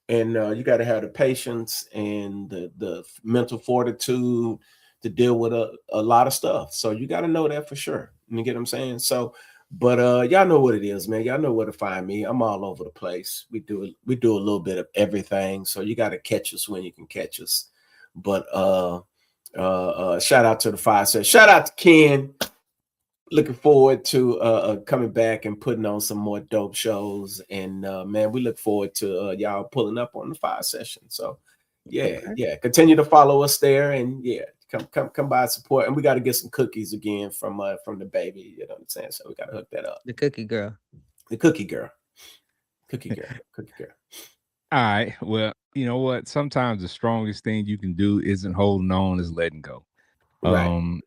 and you got to have the patience and the mental fortitude to deal with a lot of stuff. So you got to know that for sure. You get what I'm saying? So, but y'all know what it is, man. Y'all know where to find me. I'm all over the place. We do a little bit of everything. So you got to catch us when you can catch us. But shout out to the five set. Shout out to Ken. Looking forward to coming back and putting on some more dope shows. And man, we look forward to y'all pulling up on the fire session. So Okay. yeah, continue to follow us there, and yeah, come by support. And we got to get some cookies again from the baby. You know what I'm saying? So we got to hook that up. The cookie girl. The cookie girl, cookie girl. All right. Well, you know what? Sometimes the strongest thing you can do isn't holding on, is letting go. Right. Um,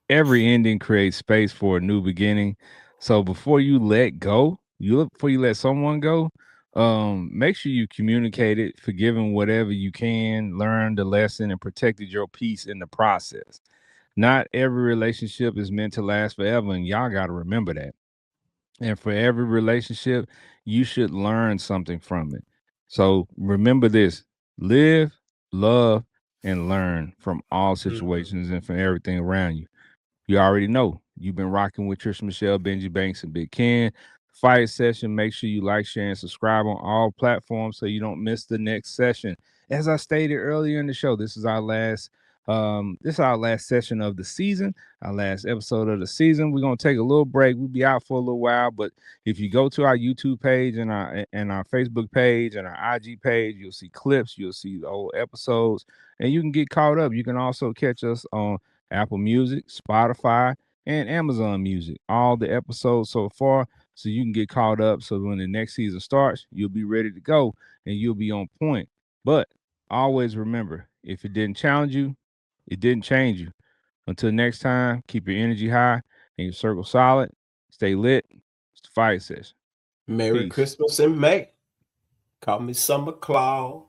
every ending creates space for a new beginning. So before you let go, before you let someone go, make sure you communicate it, forgiving whatever you can, learn the lesson, and protected your peace in the process. Not every relationship is meant to last forever, and y'all got to remember that. And for every relationship, you should learn something from it. So remember this: live, love, and learn from all Mhm. situations and from everything around you. You already know you've been rocking with Trisha Michelle, Benji Banks, and Big Ken. Fight session. Make sure you like, share, and subscribe on all platforms so you don't miss the next session. As I stated earlier in the show, this is our last This is our last session of the season, our last episode of the season. We're gonna take a little break. We'll be out for a little while, but if you go to our YouTube page and our Facebook page and our IG page, you'll see clips, you'll see the old episodes, and you can get caught up. You can also catch us on Apple Music, Spotify, and Amazon Music. All the episodes so far, so you can get caught up. So when the next season starts, you'll be ready to go and you'll be on point. But always remember, if it didn't challenge you, it didn't change you. Until next time, keep your energy high and your circle solid. Stay lit. It's the Fiyah Session. Merry Peace. Christmas in May. Call me Summer Claus.